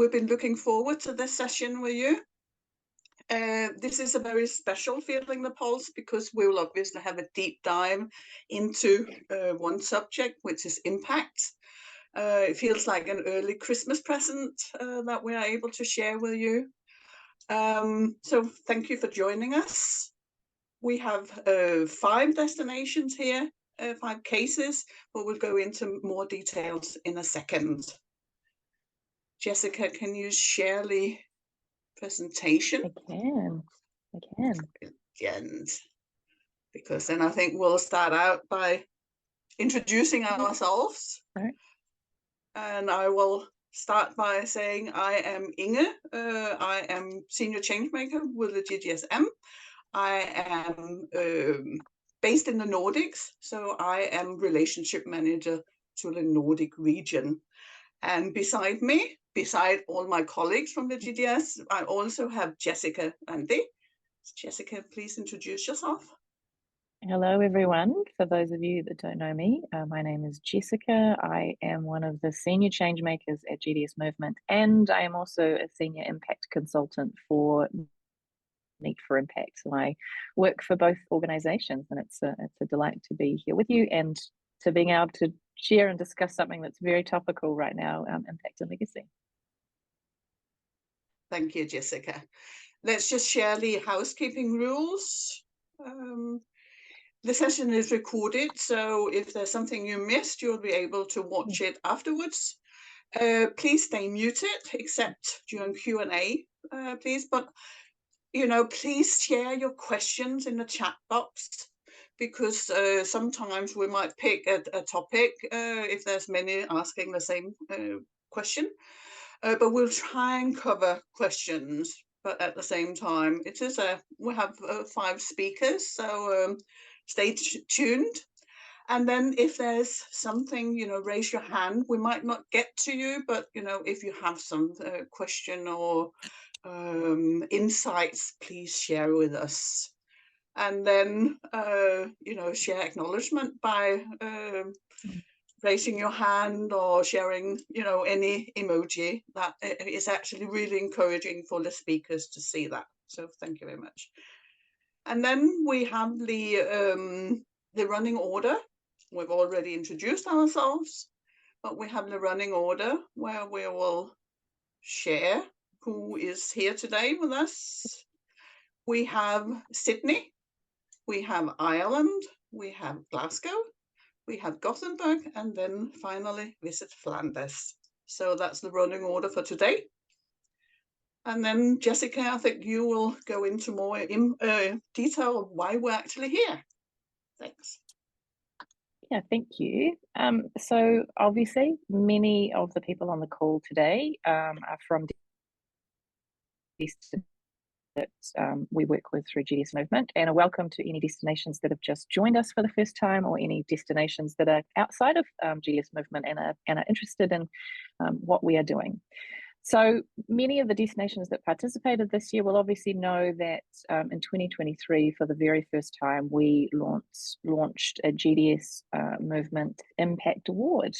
we've been looking forward to this session with you. This is a very special Feeling the Pulse because we will obviously have a deep dive into one subject, which is impact. It feels like an early Christmas present that we are able to share with you. So thank you for joining us. We have 5 destinations here, 5 cases, but we'll go into more details in a second. Jessica, can you share the presentation? I can. Brilliant. Because then I think we'll start out by introducing ourselves. All right. And I will start by saying I am Inge. I am Senior Changemaker with the GDS-M. I am based in the Nordics, so I am Relationship Manager to the Nordic region. And beside me, beside all my colleagues from the GDS, I also have Jessica Vandy. Jessica, please introduce yourself. Hello, everyone. For those of you that don't know me, my name is Jessica. I am one of the senior change makers at GDS-Movement, and I am also a senior impact consultant for Meet for Impact. And I work for both organizations, and it's a delight to be here with you and to being able to share and discuss something that's very topical right now, impact and legacy. Thank you, Jessica. Let's just share the housekeeping rules. The session is recorded, so if there's something you missed, you'll be able to watch it afterwards. Please stay muted, except during Q&A, please. But, you know, please share your questions in the chat box, because sometimes we might pick a topic if there's many asking the same question. But we'll try and cover questions. But at the same time, it is we have 5 speakers, so stay tuned. And then if there's something, you know, raise your hand. We might not get to you, but, you know, if you have some question or insights, please share with us. And then, you know, share acknowledgement by raising your hand or sharing, you know, any emoji. That is actually really encouraging for the speakers to see that. So thank you very much. And then we have the running order. We've already introduced ourselves, but we have the running order where we will share who is here today with us. We have Sydney, we have Ireland, we have Glasgow, we have Gothenburg, and then finally Visit Flanders. So that's the running order for today. And then Jessica, I think you will go into more detail of why we're actually here. Thanks. Yeah, thank you. So obviously many of the people on the call today are from that we work with through GDS-Movement, and a welcome to any destinations that have just joined us for the first time, or any destinations that are outside of GDS-Movement and are interested in what we are doing. So many of the destinations that participated this year will obviously know that in 2023, for the very first time, we launched a GDS-Movement Impact Award.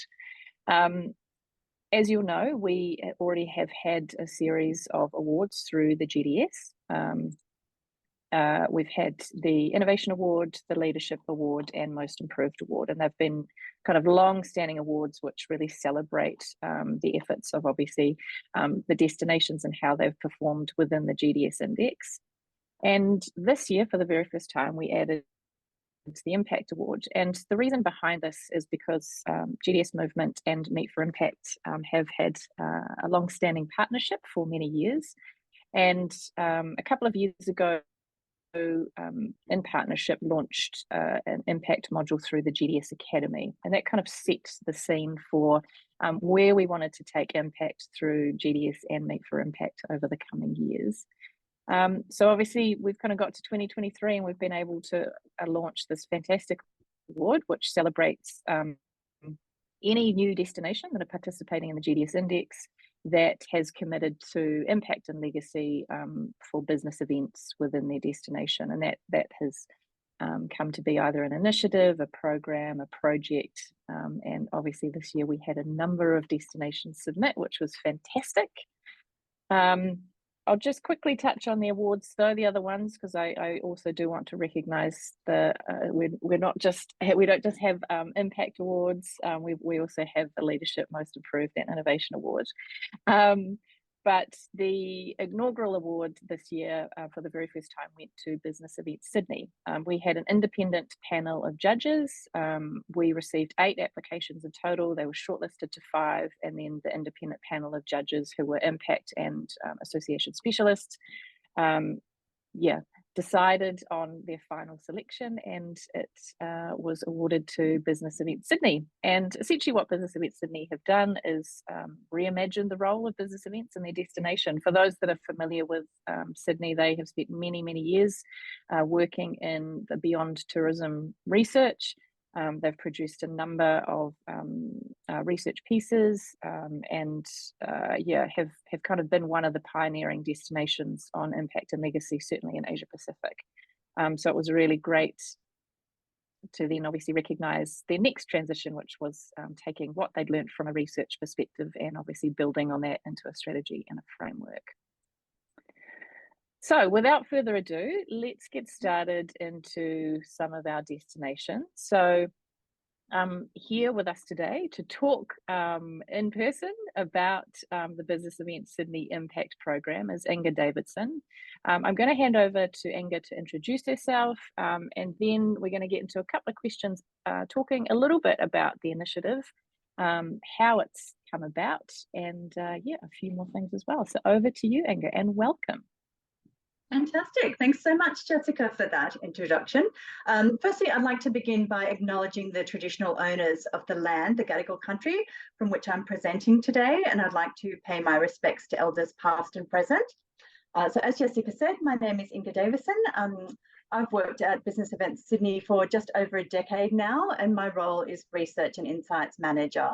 As you'll know, we already have had a series of awards through the GDS. We've had the Innovation Award, the Leadership Award, and Most Improved Award, and they've been kind of long-standing awards which really celebrate the efforts of obviously the destinations and how they've performed within the GDS Index. And this year, for the very first time, we added the Impact Award. And the reason behind this is because GDS-Movement and Meet for Impact have had a long-standing partnership for many years. And a couple of years ago, in partnership, launched an impact module through the GDS Academy, and that kind of set the scene for where we wanted to take impact through GDS and Meet for Impact over the coming years. So obviously we've kind of got to 2023 and we've been able to launch this fantastic award which celebrates any new destination that are participating in the GDS Index that has committed to impact and legacy for business events within their destination. And that has come to be either an initiative, a program, a project. And obviously this year we had a number of destinations submit, which was fantastic. I'll just quickly touch on the awards, though, the other ones, because I also do want to recognise the we don't just have Impact Awards. We also have the Leadership Most Improved and Innovation Award. But the inaugural award this year, for the very first time, went to Business Events Sydney. We had an independent panel of judges. We received 8 applications in total. They were shortlisted to 5, and then the independent panel of judges who were impact and association specialists, decided on their final selection, and it was awarded to Business Events Sydney. And essentially what Business Events Sydney have done is reimagine the role of business events and their destination. For those that are familiar with Sydney, they have spent many, many years working in the beyond tourism research. They've produced a number of research pieces and have kind of been one of the pioneering destinations on impact and legacy, certainly in Asia Pacific. So it was really great to then obviously recognise their next transition, which was taking what they'd learned from a research perspective and obviously building on that into a strategy and a framework. So without further ado, let's get started into some of our destinations. So here with us today to talk in person about the Business Events Sydney Impact Program is Inga Davidson. I'm going to hand over to Inga to introduce herself, and then we're going to get into a couple of questions talking a little bit about the initiative, how it's come about, and a few more things as well. So over to you, Inga, and welcome. Fantastic. Thanks so much, Jessica, for that introduction. Firstly, I'd like to begin by acknowledging the traditional owners of the land, the Gadigal country, from which I'm presenting today, and I'd like to pay my respects to elders past and present. So as Jessica said, my name is Inga Davison. I've worked at Business Events Sydney for just over a decade now, and my role is Research and Insights Manager.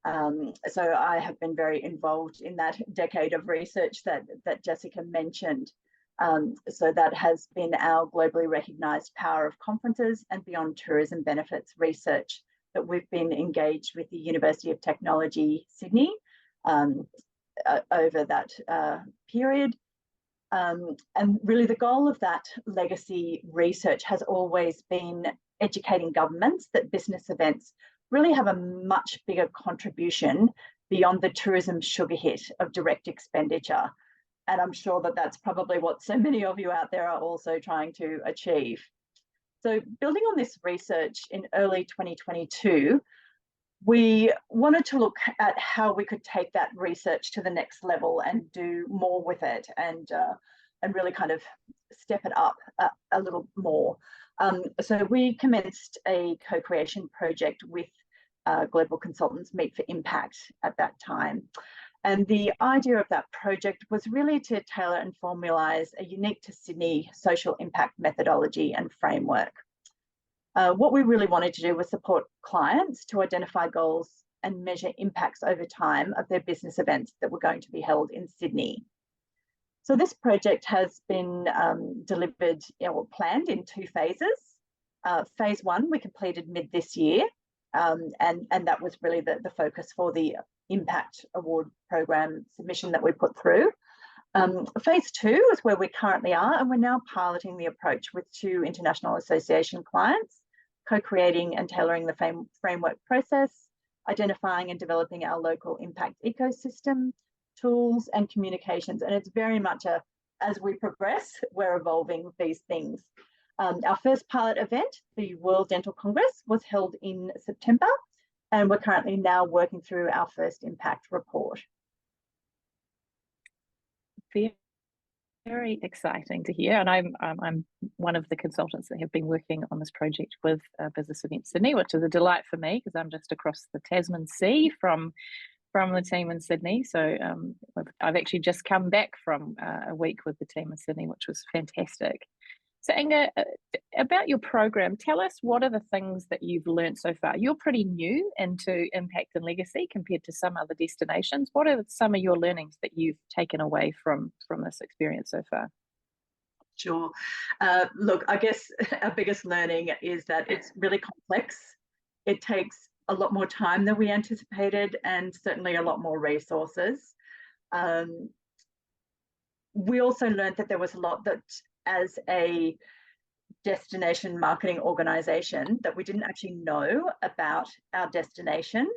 So I have been very involved in that decade of research that Jessica mentioned. So that has been our globally recognised power of conferences and beyond tourism benefits research that we've been engaged with the University of Technology, Sydney, over that period. And really the goal of that legacy research has always been educating governments that business events really have a much bigger contribution beyond the tourism sugar hit of direct expenditure. And I'm sure that that's probably what so many of you out there are also trying to achieve. So building on this research in early 2022, we wanted to look at how we could take that research to the next level and do more with it and really kind of step it up a little more. So we commenced a co-creation project with global consultants Meet for Impact at that time. And the idea of that project was really to tailor and formalise a unique to Sydney social impact methodology and framework. What we really wanted to do was support clients to identify goals and measure impacts over time of their business events that were going to be held in Sydney. So this project has been delivered or planned in 2 phases. Phase 1 we completed mid this year, and that was really the focus for the Impact Award program submission that we put through. Phase 2 is where we currently are, and we're now piloting the approach with 2 international association clients, co-creating and tailoring the framework process, identifying and developing our local impact ecosystem, tools and communications. And it's very much as we progress, we're evolving these things. Our first pilot event, the World Dental Congress, was held in September, and we're currently now working through our first impact report. Very exciting to hear, and I'm one of the consultants that have been working on this project with Business Events Sydney, which is a delight for me because I'm just across the Tasman Sea from the team in Sydney. So I've actually just come back from a week with the team in Sydney, which was fantastic. So Inga, about your program, tell us what are the things that you've learned so far? You're pretty new into impact and legacy compared to some other destinations. What are some of your learnings that you've taken away from this experience so far? Sure. Look, I guess our biggest learning is that it's really complex. It takes a lot more time than we anticipated and certainly a lot more resources. we also learned that there was a lot that, as a destination marketing organization, that we didn't actually know about our destination.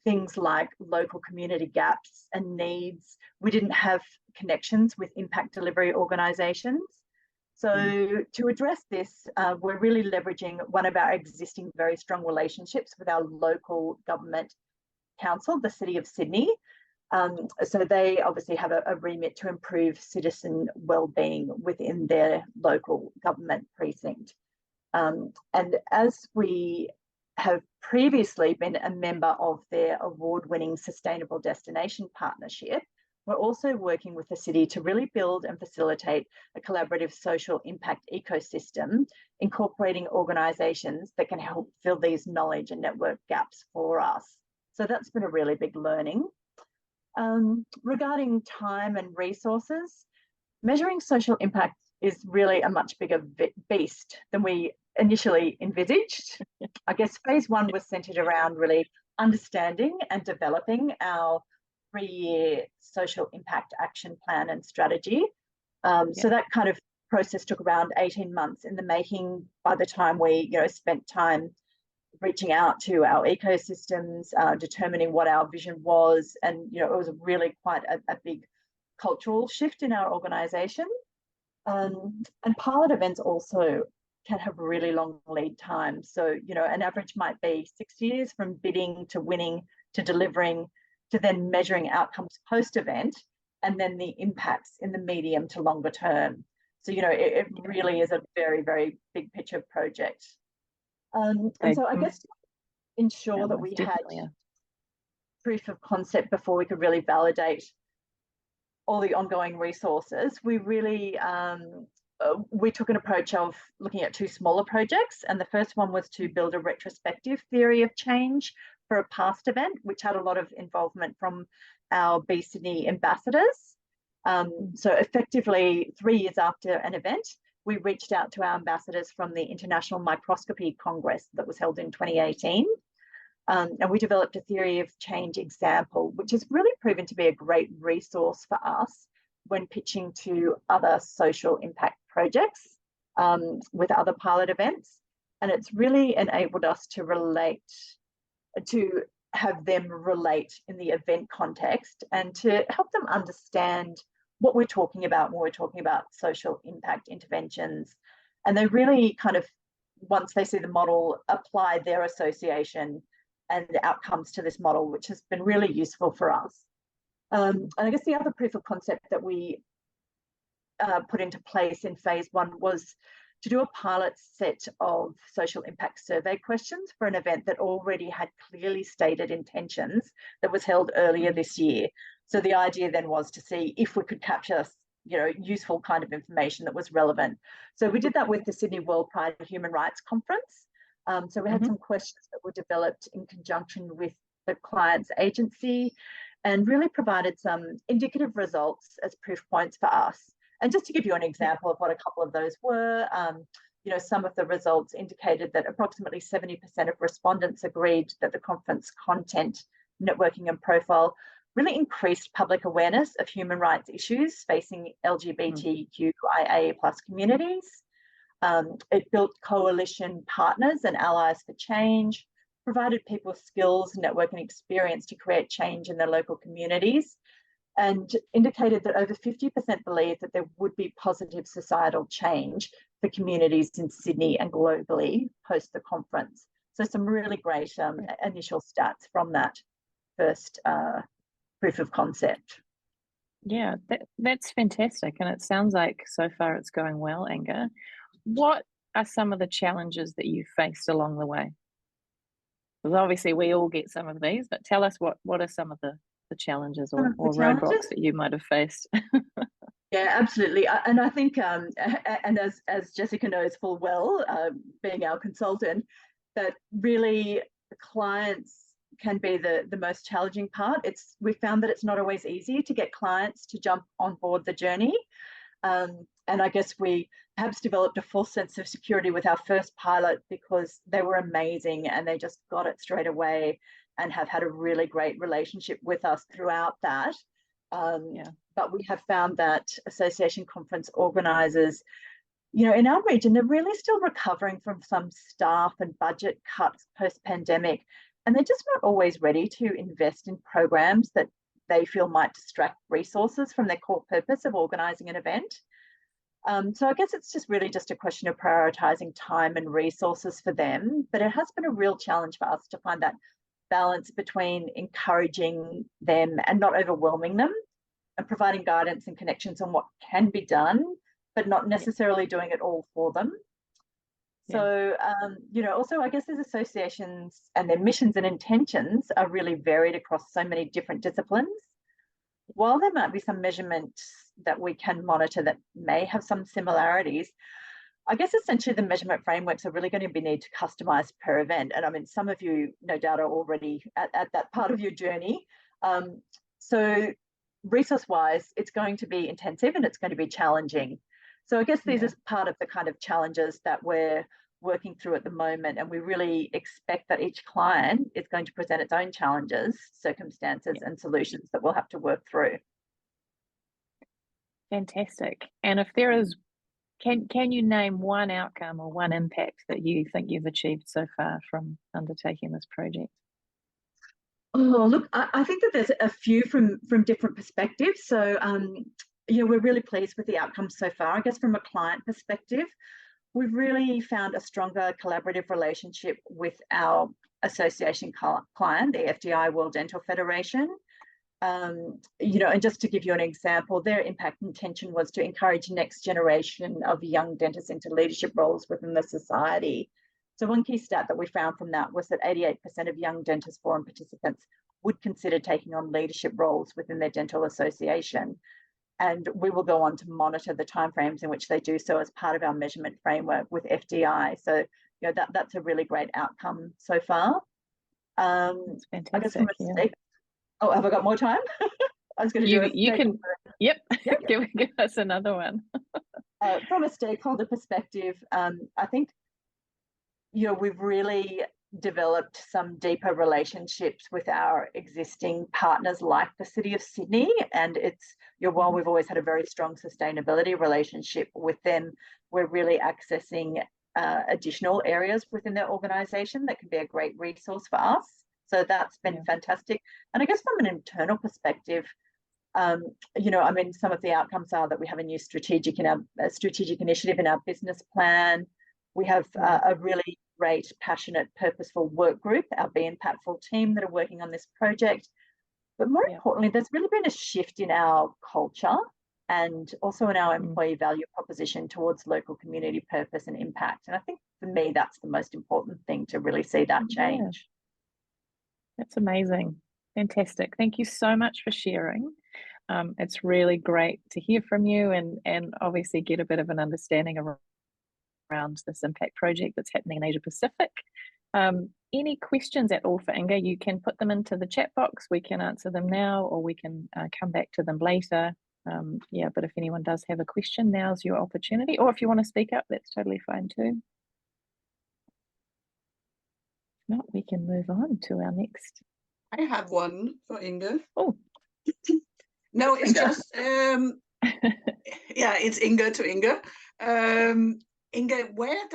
Things like local community gaps and needs. We didn't have connections with impact delivery organizations. So to address this, we're really leveraging one of our existing very strong relationships with our local government council, the City of Sydney. So they obviously have a remit to improve citizen wellbeing within their local government precinct. And as we have previously been a member of their award-winning Sustainable Destination Partnership, we're also working with the city to really build and facilitate a collaborative social impact ecosystem, incorporating organisations that can help fill these knowledge and network gaps for us. So that's been a really big learning. Regarding time and resources, measuring social impact is really a much bigger beast than we initially envisaged. I guess phase one was centred around really understanding and developing our 3-year social impact action plan and strategy. So that kind of process took around 18 months in the making by the time we spent time reaching out to our ecosystems, determining what our vision was. And, it was really quite a big cultural shift in our organisation. And pilot events also can have really long lead times. So, an average might be 6 years from bidding to winning to delivering to then measuring outcomes post-event, and then the impacts in the medium to longer term. So, it really is a very, very big picture project. And so I guess to ensure that we had proof of concept before we could really validate all the ongoing resources, we really we took an approach of looking at 2 smaller projects. And the first one was to build a retrospective theory of change for a past event, which had a lot of involvement from our B Sydney ambassadors. So effectively 3 years after an event, we reached out to our ambassadors from the International Microscopy Congress that was held in 2018. And we developed a theory of change example, which has really proven to be a great resource for us when pitching to other social impact projects with other pilot events. And it's really enabled us to have them relate in the event context and to help them understand what we're talking about when we're talking about social impact interventions. And they really kind of, once they see the model, apply their association and the outcomes to this model, which has been really useful for us. And I guess the other proof of concept that we put into place in phase one was to do a pilot set of social impact survey questions for an event that already had clearly stated intentions that was held earlier this year. So the idea then was to see if we could capture, useful kind of information that was relevant. So we did that with the Sydney World Pride Human Rights Conference. So we had some questions that were developed in conjunction with the client's agency and really provided some indicative results as proof points for us. And just to give you an example of what a couple of those were, some of the results indicated that approximately 70% of respondents agreed that the conference content, networking and profile really increased public awareness of human rights issues facing LGBTQIA+ communities. It built coalition partners and allies for change, provided people skills, network and experience to create change in their local communities, and indicated that over 50% believe that there would be positive societal change for communities in Sydney and globally post the conference. So some really great initial stats from that first proof of concept. Yeah, that's fantastic. And it sounds like so far it's going well, Inga. What are some of the challenges that you faced along the way? Because obviously we all get some of these, but tell us what are some of the challenges or roadblocks that you might have faced? Yeah, absolutely. And I think, and as Jessica knows full well, being our consultant, that really the clients can be the most challenging part. We found that it's not always easy to get clients to jump on board the journey. And I guess we perhaps developed a false sense of security with our first pilot because they were amazing and they just got it straight away and have had a really great relationship with us throughout that. But we have found that association conference organisers, you know, in our region, they're really still recovering from some staff and budget cuts post-pandemic, and they're just not always ready to invest in programs that they feel might distract resources from their core purpose of organising an event. So I guess it's just really just a question of prioritising time and resources for them, but it has been a real challenge for us to find that balance between encouraging them and not overwhelming them, and providing guidance and connections on what can be done, but not necessarily doing it all for them. So, you know, also I guess there's associations and their missions and intentions are really varied across so many different disciplines. While there might be some measurements that we can monitor that may have some similarities, I guess essentially the measurement frameworks are really going to be need to customise per event. And I mean, some of you no doubt are already at that part of your journey. So resource-wise, it's going to be intensive and it's going to be challenging. So I guess these are part of the kind of challenges that we're working through at the moment, and we really expect that each client is going to present its own challenges, circumstances and solutions that we'll have to work through. Fantastic. And if there is, can you name one outcome or one impact that you think you've achieved so far from undertaking this project? Oh, look, I think that there's a few from different perspectives. So, you know, we're really pleased with the outcomes so far. I guess from a client perspective, we've really found a stronger collaborative relationship with our association client, the FDI World Dental Federation. You know, and just to give you an example, their impact intention was to encourage next generation of young dentists into leadership roles within the society. So one key stat that we found from that was that 88% of young dentist forum participants would consider taking on leadership roles within their dental association. And we will go on to monitor the timeframes in which they do so as part of our measurement framework with FDI. So, you know, that's a really great outcome so far. That's fantastic. I guess from a oh, have I got more time? I was going to do you can. Yep. Give us another one. From a stakeholder perspective, I think, you know, we've really developed some deeper relationships with our existing partners like the City of Sydney, and it's, you know, while we've always had a very strong sustainability relationship with them, we're really accessing additional areas within their organisation that can be a great resource for us. So that's been fantastic. And I guess from an internal perspective, you know, I mean, some of the outcomes are that we have a new strategic initiative in our business plan. We have a really great, passionate, purposeful work group, our Be Impactful team that are working on this project. But more importantly, there's really been a shift in our culture and also in our employee value proposition towards local community purpose and impact. And I think for me, that's the most important thing, to really see that change. That's amazing. Fantastic. Thank you so much for sharing. It's really great to hear from you and obviously get a bit of an understanding around this impact project that's happening in Asia Pacific. Any questions at all for Inga, you can put them into the chat box. We can answer them now, or we can come back to them later. But if anyone does have a question, now's your opportunity. Or if you want to speak up, that's totally fine too. If not, we can move on to our next. I have one for Inge. Oh. No, it's just, it's Inge to Inge. Inge, where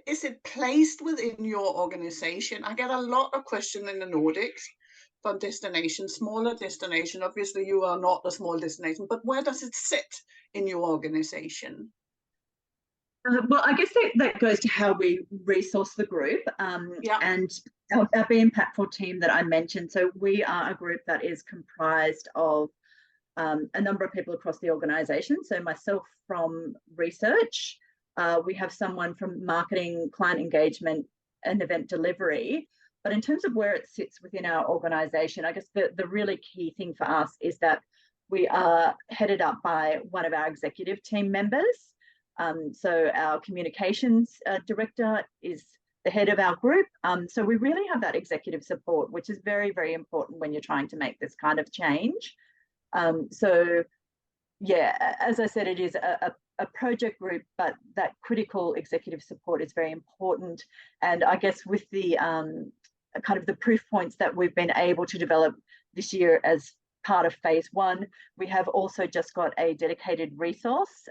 is it placed within your organization? I get a lot of questions in the Nordics from destinations, smaller destination. Obviously, you are not a small destination, but where does it sit in your organization? Well, I guess that goes to how we resource the group and our Be Impactful team that I mentioned. So we are a group that is comprised of a number of people across the organisation. So myself from research, we have someone from marketing, client engagement and event delivery. But in terms of where it sits within our organisation, I guess the really key thing for us is that we are headed up by one of our executive team members. So our communications director is the head of our group. So we really have that executive support, which is very, very important when you're trying to make this kind of change. So yeah, as I said, it is a project group, but that critical executive support is very important. And I guess with the kind of the proof points that we've been able to develop this year as part of phase 1. We have also just got a dedicated resource,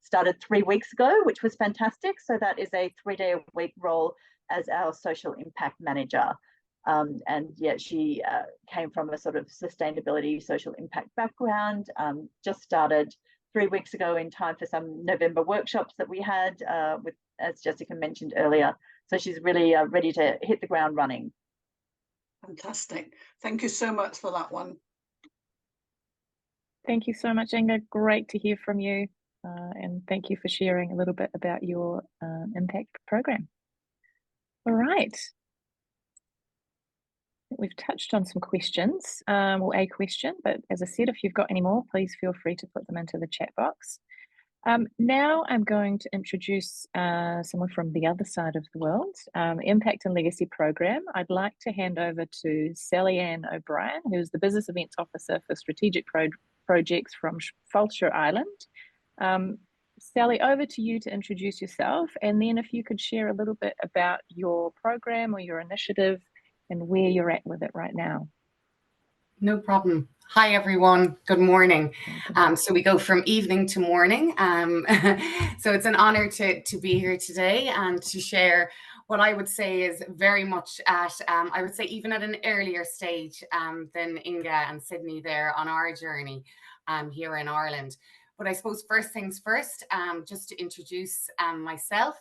started 3 weeks ago, which was fantastic. So that is a 3-day-a-week role as our social impact manager. And yeah, she came from a sort of sustainability, social impact background, just started 3 weeks ago in time for some November workshops that we had with, as Jessica mentioned earlier. So she's really ready to hit the ground running. Fantastic. Thank you so much for that one. Thank you so much, Inga. Great to hear from you. And thank you for sharing a little bit about your impact program. All right. We've touched on some questions, or a question, but as I said, if you've got any more, please feel free to put them into the chat box. Now I'm going to introduce someone from the other side of the world, Impact and Legacy Program. I'd like to hand over to Sally Ann O'Brien, who's the Business Events Officer for Strategic Projects from Fáilte Island. Sally, over to you to introduce yourself, and then if you could share a little bit about your program or your initiative and where you're at with it right now. No problem. Hi, everyone. Good morning. So we go from evening to morning. So it's an honor to be here today and to share what I would say is very much at, I would say even at an earlier stage than Inga and Sydney there on our journey here in Ireland. But I suppose first things first, just to introduce myself.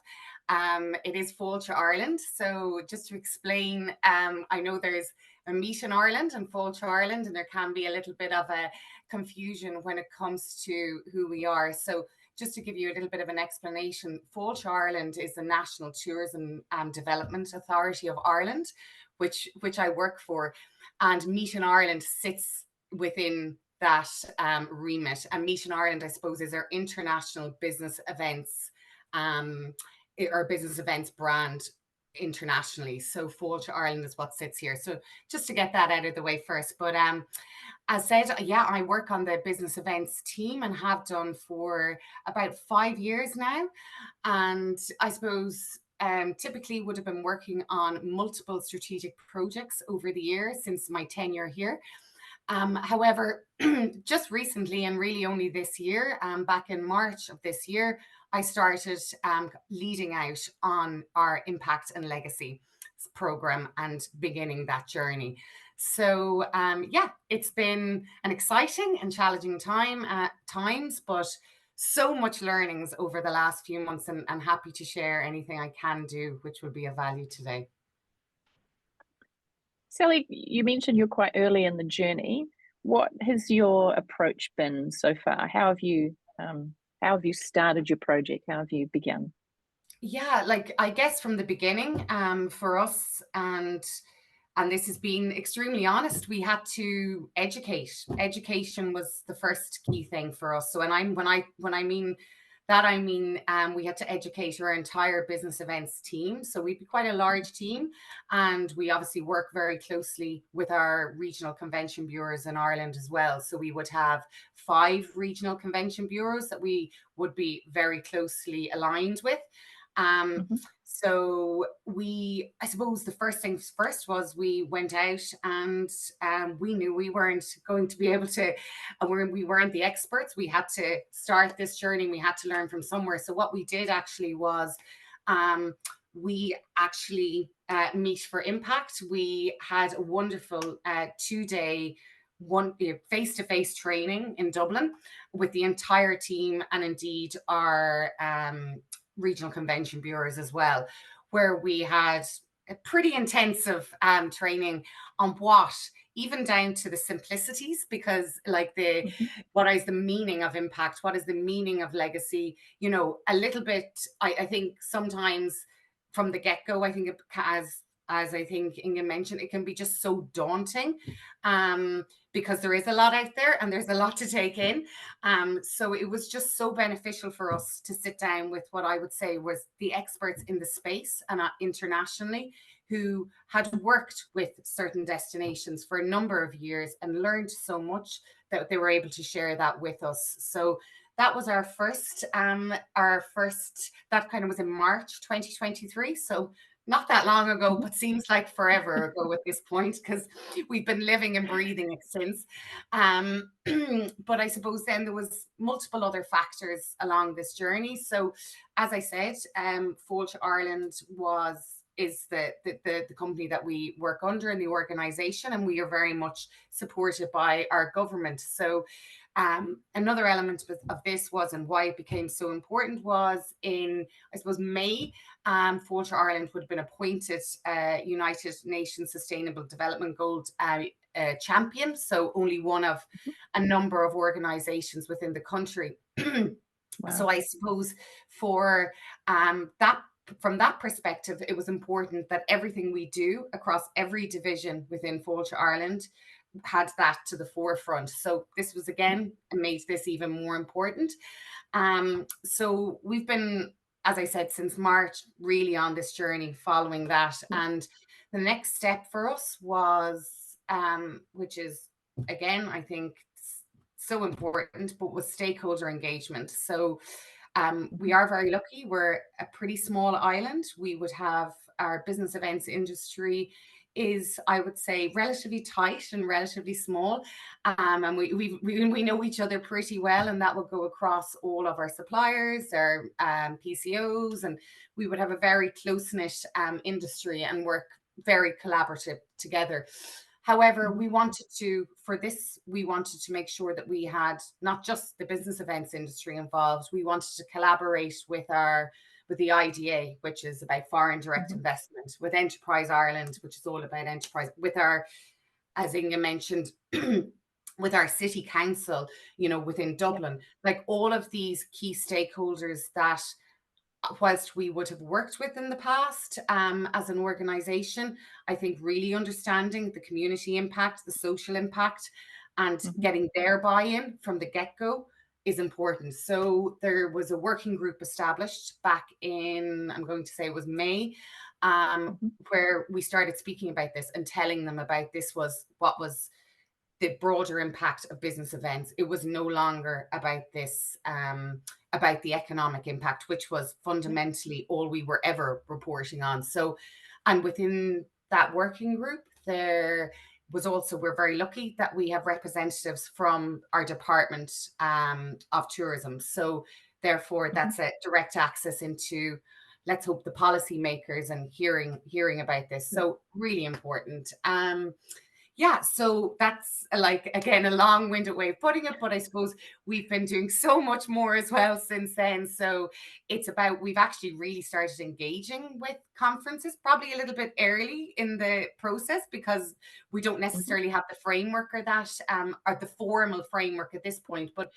It is Fáilte Ireland. So just to explain, I know there's a meet in Ireland and Fáilte Ireland, and there can be a little bit of a confusion when it comes to who we are. So just to give you a little bit of an explanation, Fáilte Ireland is the National Tourism and Development Authority of Ireland, which I work for, and Meet in Ireland sits within that remit. And Meet in Ireland, I suppose, is our international business events, our business events brand internationally. So Fáilte Ireland is what sits here. So just to get that out of the way first. But as said, yeah, I work on the business events team and have done for about 5 years now. And I suppose typically would have been working on multiple strategic projects over the years since my tenure here. However, just recently and really only this year, back in March of this year, I started leading out on our Impact and Legacy program and beginning that journey. So yeah, it's been an exciting and challenging time at times, but so much learnings over the last few months, and happy to share anything I can do, which would be of value today. Sally, you mentioned you're quite early in the journey. What has your approach been so far? How have you started your project? How have you begun? Yeah, like I guess from the beginning, for us, and this has been extremely honest, we had to educate. Education was the first key thing for us. So when I mean that, I mean we had to educate our entire business events team. So we'd be quite a large team, and we obviously work very closely with our regional convention bureaus in Ireland as well. So we would have 5 regional convention bureaus that we would be very closely aligned with. So I suppose the first things first was we went out and we knew we weren't going to be able to, we weren't the experts. We had to start this journey. We had to learn from somewhere. So what we did actually was we actually Meet for Impact. We had a wonderful 2-day face-to-face training in Dublin with the entire team, and indeed our regional convention bureaus as well, where we had a pretty intensive training on what, even down to the simplicities, because like what is the meaning of impact? What is the meaning of legacy? You know, a little bit, I think sometimes from the get-go, I think as I think Inge mentioned, it can be just so daunting because there is a lot out there and there's a lot to take in. So it was just so beneficial for us to sit down with what I would say was the experts in the space and internationally, who had worked with certain destinations for a number of years and learned so much that they were able to share that with us. So that was our first, that kind of was in March 2023. So not that long ago, but seems like forever ago at this point, because we've been living and breathing it since. But I suppose then there was multiple other factors along this journey. So as I said, Fáilte Ireland is the company that we work under in the organization, and we are very much supported by our government. So another element of this was, and why it became so important, was in, I suppose, May, Fáilte Ireland would have been appointed United Nations Sustainable Development Goals champion, so only one of a number of organizations within the country. Wow. So I suppose for that, from that perspective, it was important that everything we do across every division within Fáilte Ireland had that to the forefront. So this was, again, made this even more important. So we've been, as I said, since March, really on this journey following that. And the next step for us was, which is, again, I think so important, but was stakeholder engagement. So we are very lucky. We're a pretty small island. We would have our business events industry is, I would say, relatively tight and relatively small. And we know each other pretty well, and that would go across all of our suppliers, our PCOs, and we would have a very close-knit industry and work very collaborative together. However, we wanted to make sure that we had not just the business events industry involved. We wanted to collaborate with the IDA, which is about foreign direct investment, with Enterprise Ireland, which is all about enterprise, with our, as Inga mentioned, with our city council, within Dublin, like all of these key stakeholders that, whilst we would have worked with in the past as an organization, I think really understanding the community impact, the social impact, and getting their buy-in from the get-go is important. So there was a working group established back in, I'm going to say it was May, where we started speaking about this and telling them about this was what was the broader impact of business events. It was no longer about this, about the economic impact, which was fundamentally all we were ever reporting on. So, and within that working group, there was also, we're very lucky that we have representatives from our Department of Tourism. So therefore, that's a direct access into, let's hope, the policymakers and hearing about this. So really important. Yeah, so that's like, again, a long-winded way of putting it, but I suppose we've been doing so much more as well since then. So it's about, we've actually really started engaging with conferences probably a little bit early in the process, because we don't necessarily have the framework or that, or the formal framework at this point, but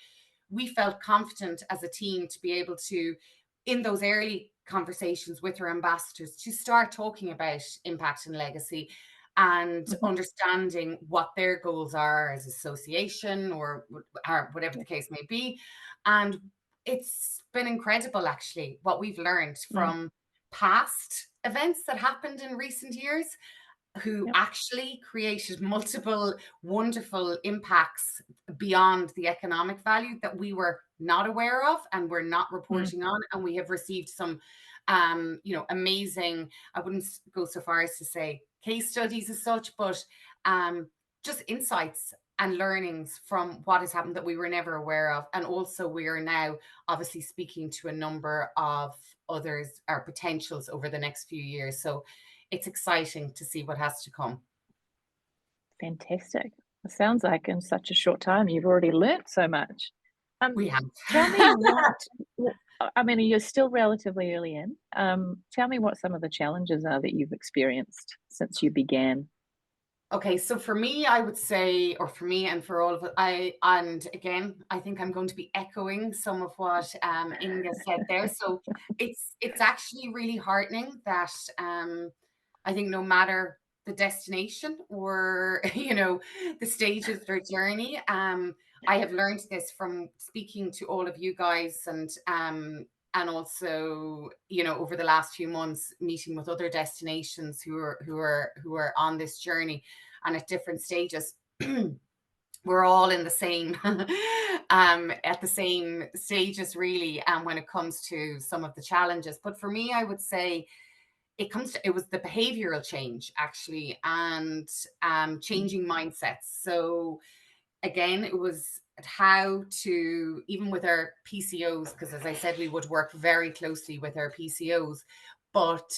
we felt confident as a team to be able to, in those early conversations with our ambassadors, to start talking about impact and legacy, and understanding what their goals are as association or whatever the case may be. And it's been incredible, actually, what we've learned from past events that happened in recent years, who actually created multiple wonderful impacts beyond the economic value that we were not aware of and we're not reporting on. And we have received some amazing, I wouldn't go so far as to say case studies as such, but just insights and learnings from what has happened that we were never aware of. And also we are now obviously speaking to a number of others, our potentials over the next few years. So it's exciting to see what has to come. Fantastic. It sounds like in such a short time you've already learnt so much. We have. Tell me what, I mean, you're still relatively early in. Tell me what some of the challenges are that you've experienced since you began. Okay, so for me, I would say, or for me and for all of it, and again, I think I'm going to be echoing some of what Inga said there. So it's actually really heartening that I think no matter the destination or, the stage of their journey, I have learned this from speaking to all of you guys, and also, over the last few months, meeting with other destinations who are on this journey and at different stages. We're all in the same, at the same stages, really, when it comes to some of the challenges. But for me, I would say it was the behavioral change actually, and changing mindsets. So again, it was how to, even with our PCOs, because as I said, we would work very closely with our PCOs, but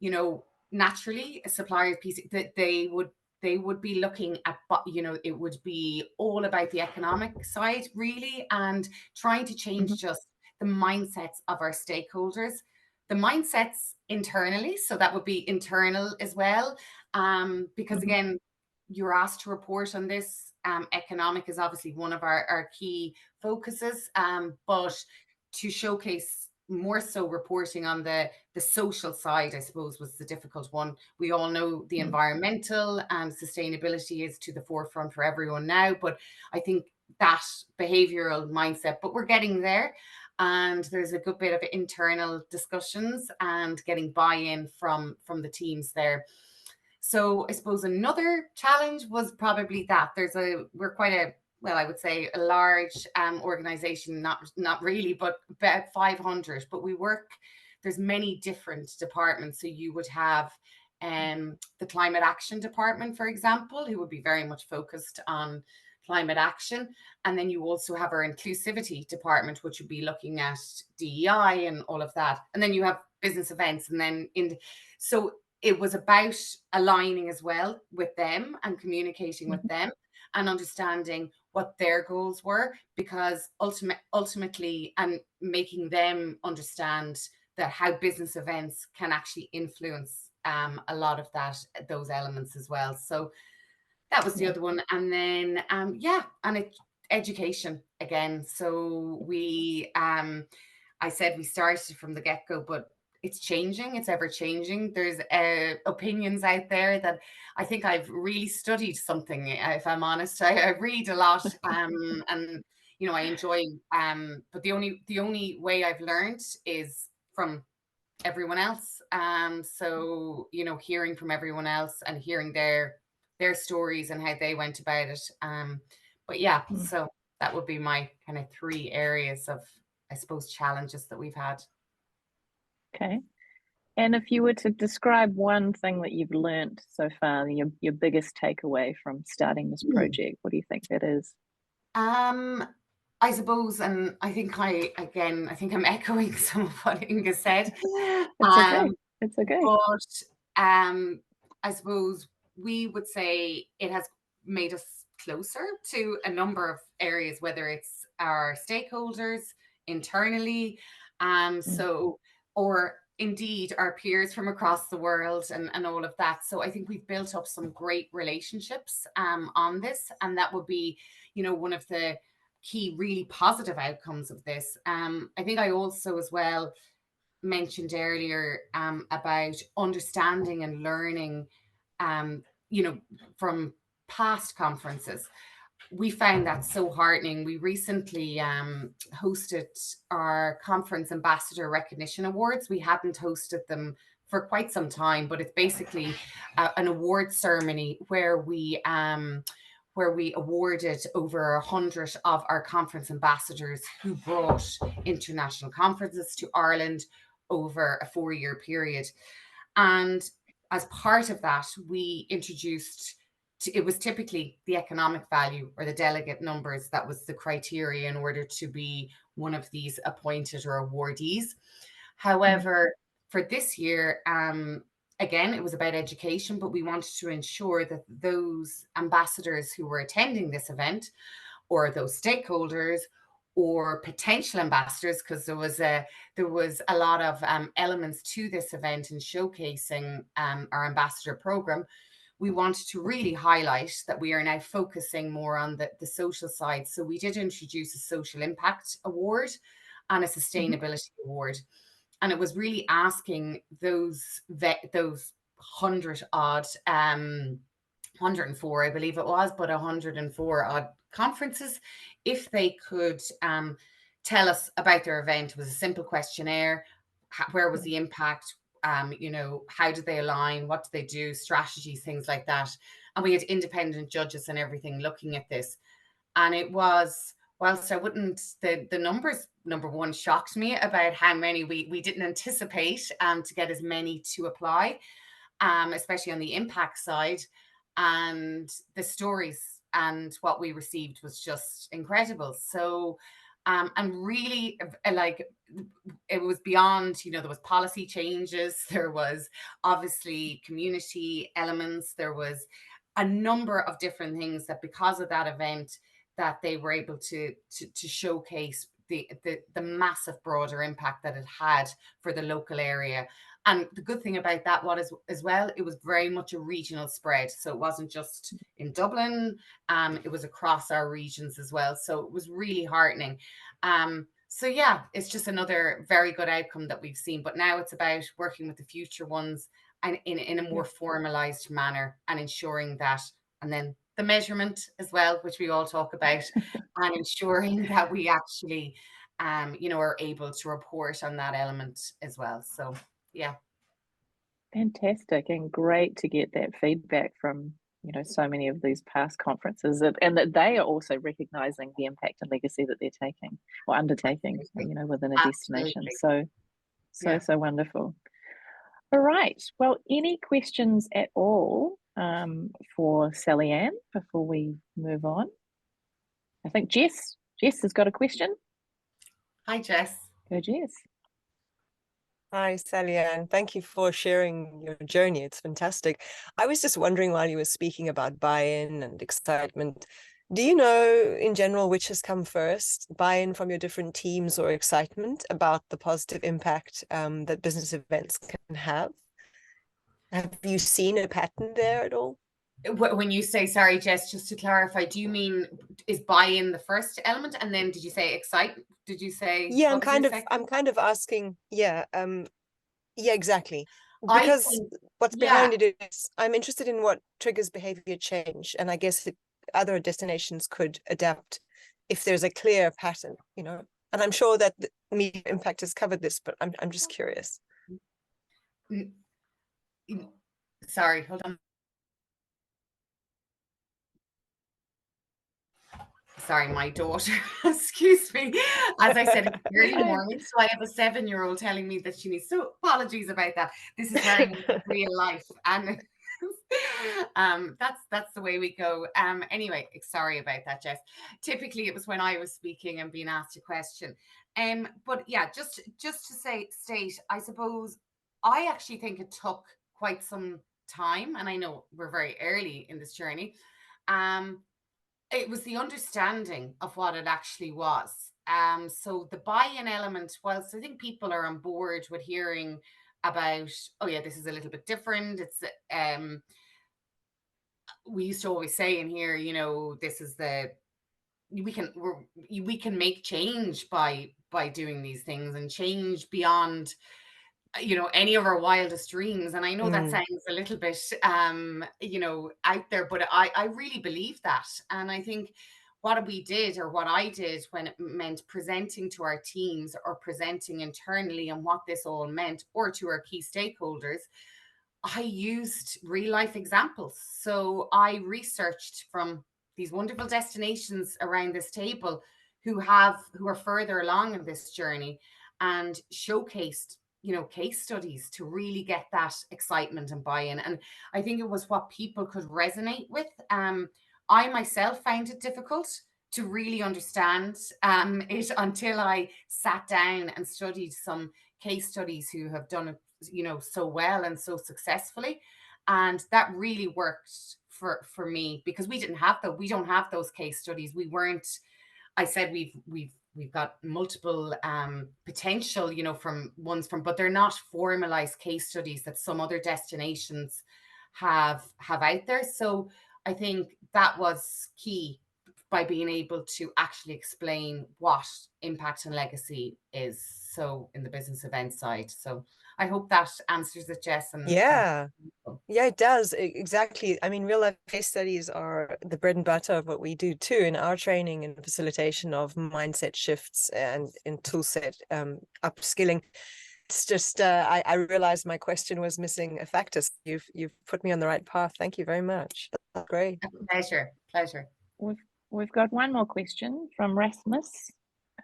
you know, naturally suppliers PC that they would be looking at, you know, it would be all about the economic side really, and trying to change just the mindsets of our stakeholders, the mindsets internally. So that would be internal as well, because again, you're asked to report on this. Economic is obviously one of our key focuses, but to showcase more so reporting on the social side, I suppose, was the difficult one. We all know the environmental and sustainability is to the forefront for everyone now, but I think that behavioral mindset, but we're getting there. And there's a good bit of internal discussions and getting buy-in from the teams there. So I suppose another challenge was probably that we're quite a, well, I would say a large organization, not really, but about 500, but there's many different departments. So you would have the climate action department, for example, who would be very much focused on climate action. And then you also have our inclusivity department, which would be looking at DEI and all of that. And then you have business events. And then so it was about aligning as well with them and communicating with them and understanding what their goals were, because ultimately, and making them understand that how business events can actually influence a lot of those elements as well. So that was the other one. And then, education again. So we, I said we started from the get-go, but it's changing. It's ever changing. There's opinions out there that I think I've really studied something, if I'm honest. I read a lot, and, you know, I enjoy, but the only way I've learned is from everyone else. So, you know, hearing from everyone else and hearing their stories and how they went about it. But yeah, so that would be my kind of 3 areas of, I suppose, challenges that we've had. Okay. And if you were to describe one thing that you've learned so far, your biggest takeaway from starting this project, what do you think that is? I suppose, and I think I'm echoing some of what Inga said. It's okay. But I suppose we would say it has made us closer to a number of areas, whether it's our stakeholders internally, so, or indeed our peers from across the world and all of that. So I think we've built up some great relationships on this, and that would be, you know, one of the key really positive outcomes of this. I think I also as well mentioned earlier about understanding and learning, you know, from past conferences. We found that so heartening. We recently hosted our conference ambassador recognition awards. We hadn't hosted them for quite some time, but it's basically an award ceremony where we awarded over 100 of our conference ambassadors who brought international conferences to Ireland over a 4-year period. And as part of that, we introduced, it was typically the economic value or the delegate numbers that was the criteria in order to be one of these appointed or awardees. However, for this year, again, it was about education, but we wanted to ensure that those ambassadors who were attending this event, or those stakeholders, or potential ambassadors, because there was a lot of elements to this event and showcasing our ambassador program. We wanted to really highlight that we are now focusing more on the social side. So we did introduce a social impact award and a sustainability award. And it was really asking those 100 odd, 104, I believe it was, but 104 odd conferences, if they could tell us about their event. It was a simple questionnaire. Where was the impact? You know, how did they align? What did they do? Strategies, things like that. And we had independent judges and everything looking at this. And it was, whilst I wouldn't, the numbers, number one, shocked me about how many we didn't anticipate to get as many to apply, especially on the impact side. And the stories and what we received was just incredible. So and really, like, it was beyond, you know, there was policy changes, there was obviously community elements, there was a number of different things that because of that event that they were able to showcase the massive broader impact that it had for the local area. And the good thing about that was as well, it was very much a regional spread. So it wasn't just in Dublin, it was across our regions as well. So it was really heartening. So yeah, it's just another very good outcome that we've seen. But now it's about working with the future ones and in a more formalized manner and ensuring that, and then the measurement as well, which we all talk about, and ensuring that we actually, you know, are able to report on that element as well. So yeah. Fantastic, and great to get that feedback from, you know, so many of these past conferences, and that they are also recognizing the impact and legacy that they're taking or undertaking, you know, within a destination. So wonderful. All right. Well, any questions at all for Sally Ann before we move on? I think Jess has got a question. Hi, Jess. Go, Jess. Hi, Sally Ann. Thank you for sharing your journey. It's fantastic. I was just wondering while you were speaking about buy-in and excitement, do you know in general which has come first, buy-in from your different teams or excitement about the positive impact that business events can have? Have you seen a pattern there at all? When you say, sorry, Jess, just to clarify, do you mean is buy-in the first element, and then did you say excite? Did you say? Yeah, I'm kind of asking. Yeah, yeah, exactly. Because what's behind it is I'm interested in what triggers behavior change, and I guess other destinations could adapt if there's a clear pattern, you know. And I'm sure that the media impact has covered this, but I'm just curious. Sorry, hold on. Sorry, my daughter, excuse me. As I said, it's early morning, so I have a 7-year-old telling me that she needs, so apologies about that. This is very real life, and that's the way we go. Anyway, sorry about that, Jess. Typically, it was when I was speaking and being asked a question. But yeah, just to state, I suppose I actually think it took quite some time, and I know we're very early in this journey. It was the understanding of what it actually was. So the buy-in element, whilst I think people are on board with hearing about, oh yeah, this is a little bit different. It's we used to always say in here, you know, this is we can make change by doing these things and change beyond, you know, any of our wildest dreams. And I know that sounds a little bit you know, out there, but I really believe that. And I think what we did, or what I did, when it meant presenting to our teams or presenting internally and what this all meant, or to our key stakeholders, I used real life examples. So I researched from these wonderful destinations around this table who are further along in this journey, and showcased, you know, case studies to really get that excitement and buy-in. And I think it was what people could resonate with. I myself found it difficult to really understand it until I sat down and studied some case studies who have done it, you know, so well and so successfully. And that really worked for me, because we don't have those case studies. We weren't, I said we've got multiple potential, you know, but they're not formalized case studies that some other destinations have out there. So I think that was key, by being able to actually explain what impact and legacy is, so in the business event side. So I hope that answers it, Jess. And yeah, it does. Exactly. I mean, real life case studies are the bread and butter of what we do too in our training and facilitation of mindset shifts and in tool set upskilling. It's just I realized my question was missing a factor. So you've put me on the right path. Thank you very much. That's great. Pleasure. We've got one more question from Rasmus,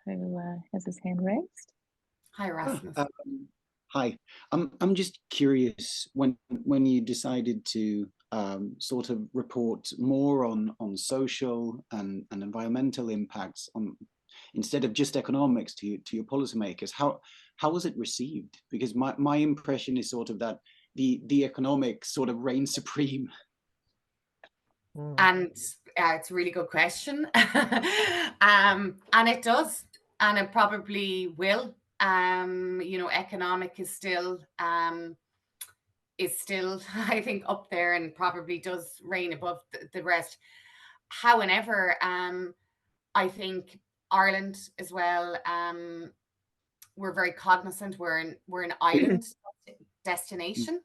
who has his hand raised. Hi, Rasmus. Hi. I'm just curious, when you decided to sort of report more on social and environmental impacts instead of just economics to your policymakers, how was it received? Because my impression is sort of that the economics sort of reigns supreme. And it's a really good question. And it does, and it probably will. You know, economic is still, I think, up there and probably does reign above the rest. However, I think Ireland as well, we're very cognizant we're an island destination.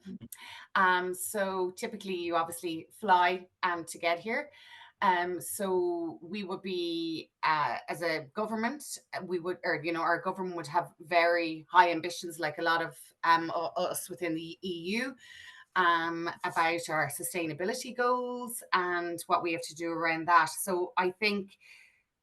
So typically you obviously fly to get here. So we would be, as a government, our government would have very high ambitions, like a lot of us within the EU, about our sustainability goals and what we have to do around that. So I think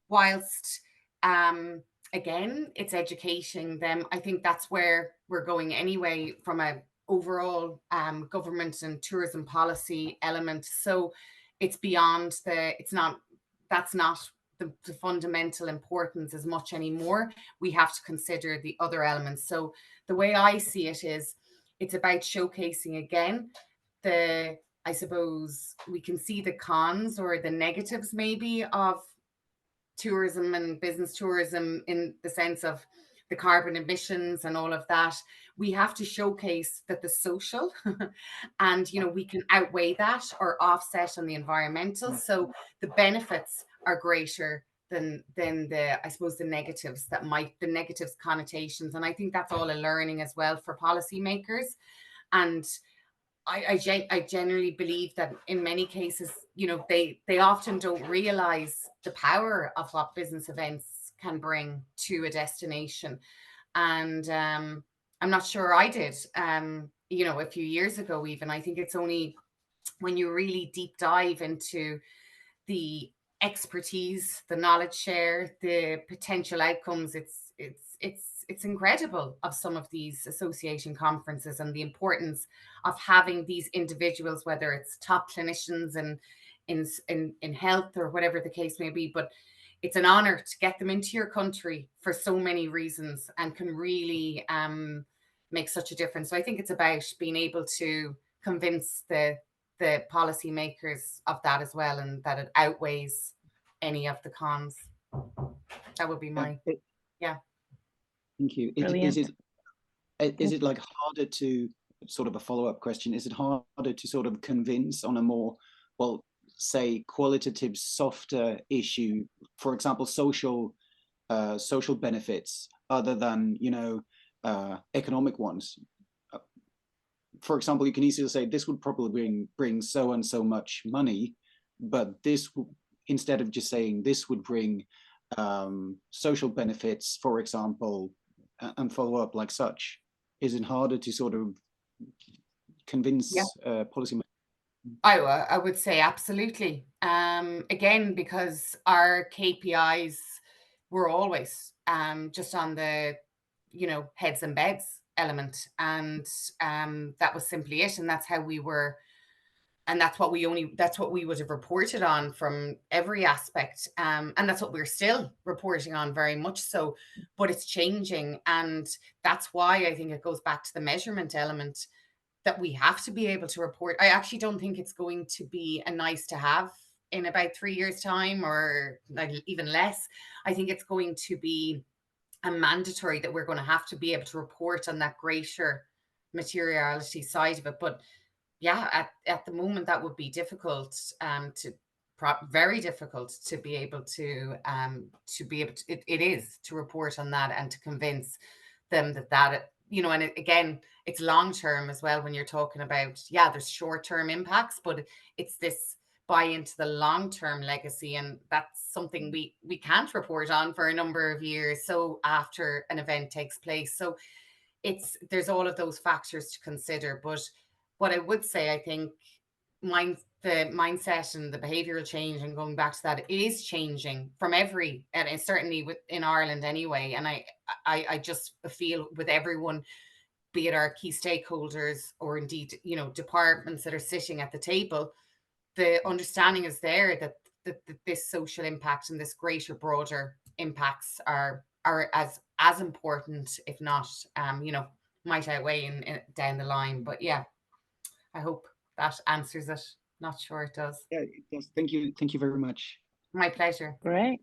whilst, again, it's educating them, I think that's where we're going anyway from a overall government and tourism policy element. So it's beyond that's not the fundamental importance as much anymore. We have to consider the other elements. So the way I see it is, it's about showcasing again I suppose we can see the cons or the negatives maybe of tourism and business tourism, in the sense of the carbon emissions and all of that. We have to showcase that the social and, you know, we can outweigh that or offset on the environmental. So the benefits are greater than the, I suppose, the negatives the negatives connotations. And I think that's all a learning as well for policymakers. And I generally believe that in many cases, you know, they often don't realize the power of what business events can bring to a destination. And I'm not sure I did, you know, a few years ago even. I think it's only when you really deep dive into the expertise, the knowledge share, the potential outcomes, it's incredible of some of these association conferences and the importance of having these individuals, whether it's top clinicians and in health or whatever the case may be. But it's an honor to get them into your country for so many reasons and can really make such a difference. So I think it's about being able to convince the policymakers of that as well, and that it outweighs any of the cons. That would be my Thank you. Is it like harder to, sort of a follow-up question, is it harder to sort of convince on a more, well, say, qualitative, softer issue, for example, social benefits, other than, you know, economic ones? For example, you can easily say this would probably bring so and so much money, but this, instead of just saying this would bring social benefits, for example, and follow up like such, is it harder to sort of convince policymakers? I would say absolutely. Again, because our KPIs were always just on the, you know, heads and beds element, and that was simply it, and that's how we were. And that's what we would have reported on from every aspect. And that's what we're still reporting on, very much so, but it's changing. And that's why I think it goes back to the measurement element, that we have to be able to report. I actually don't think it's going to be a nice to have in about 3 years' time, or like even less. I think it's going to be a mandatory that we're going to have to be able to report on that greater materiality side of it. But yeah, at the moment that would be difficult, very difficult to be able to it is to report on that and to convince them that you know. And again, it's long term as well when you're talking about, there's short term impacts, but it's this buy into the long term legacy, and that's something we can't report on for a number of years. So after an event takes place, so there's all of those factors to consider. But what I would say, I think the mindset and the behavioral change, and going back to that, it is changing from every, and it's certainly in Ireland anyway. And I just feel with everyone, be it our key stakeholders or indeed, you know, departments that are sitting at the table, the understanding is there that this social impact and this greater, broader impacts are as important, if not, you know, might outweigh in down the line. But yeah, I hope that answers it. Not sure it does. Yeah, it does. Thank you very much. My pleasure. Great.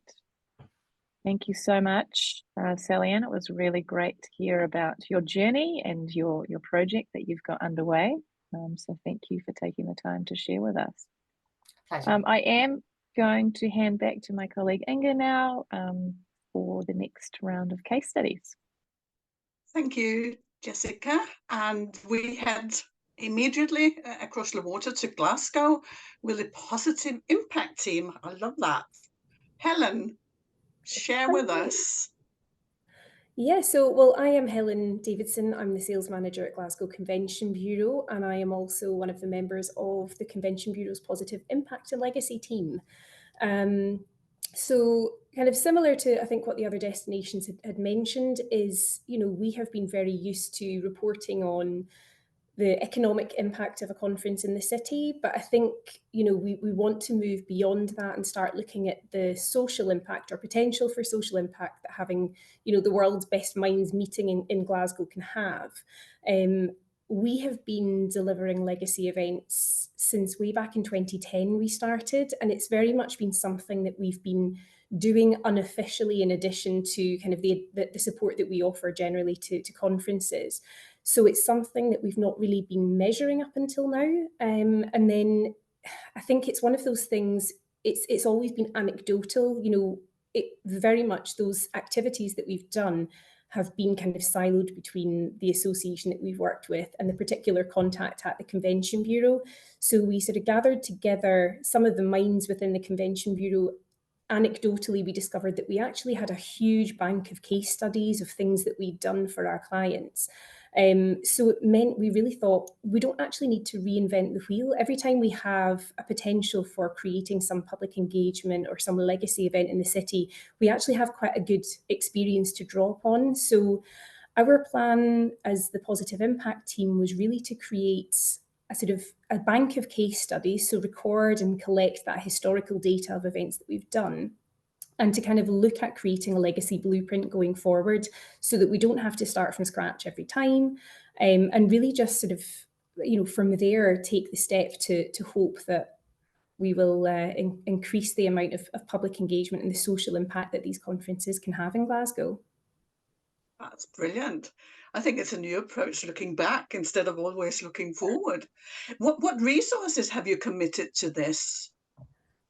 Thank you so much, Sally-Ann. It was really great to hear about your journey and your project that you've got underway. So thank you for taking the time to share with us. Pleasure. I am going to hand back to my colleague Inga now for the next round of case studies. Thank you, Jessica. And we head immediately across the water to Glasgow with a positive impact team. I love that. Helen, share with us. Yeah, so, I am Helen Davidson. I'm the sales manager at Glasgow Convention Bureau, and I am also one of the members of the Convention Bureau's Positive Impact and Legacy team. So kind of similar to, I think, what the other destinations had mentioned is, you know, we have been very used to reporting on the economic impact of a conference in the city. But I think, you know, we want to move beyond that and start looking at the social impact or potential for social impact that having, you know, the world's best minds meeting in Glasgow can have. We have been delivering legacy events since way back in 2010 we started, and it's very much been something that we've been doing unofficially in addition to kind of the support that we offer generally to conferences. So it's something that we've not really been measuring up until now. And then I think it's one of those things, it's always been anecdotal, you know, it very much those activities that we've done have been kind of siloed between the association that we've worked with and the particular contact at the Convention Bureau. So we sort of gathered together some of the minds within the Convention Bureau. Anecdotally, we discovered that we actually had a huge bank of case studies of things that we'd done for our clients. So it meant we really thought we don't actually need to reinvent the wheel. Every time we have a potential for creating some public engagement or some legacy event in the city, we actually have quite a good experience to draw upon. So our plan as the Positive Impact team was really to create a sort of a bank of case studies, so record and collect that historical data of events that we've done, and to kind of look at creating a legacy blueprint going forward so that we don't have to start from scratch every time, and really just sort of, you know, from there take the step to hope that we will increase the amount of public engagement and the social impact that these conferences can have in Glasgow. That's brilliant. I think it's a new approach, looking back instead of always looking forward. What resources have you committed to this?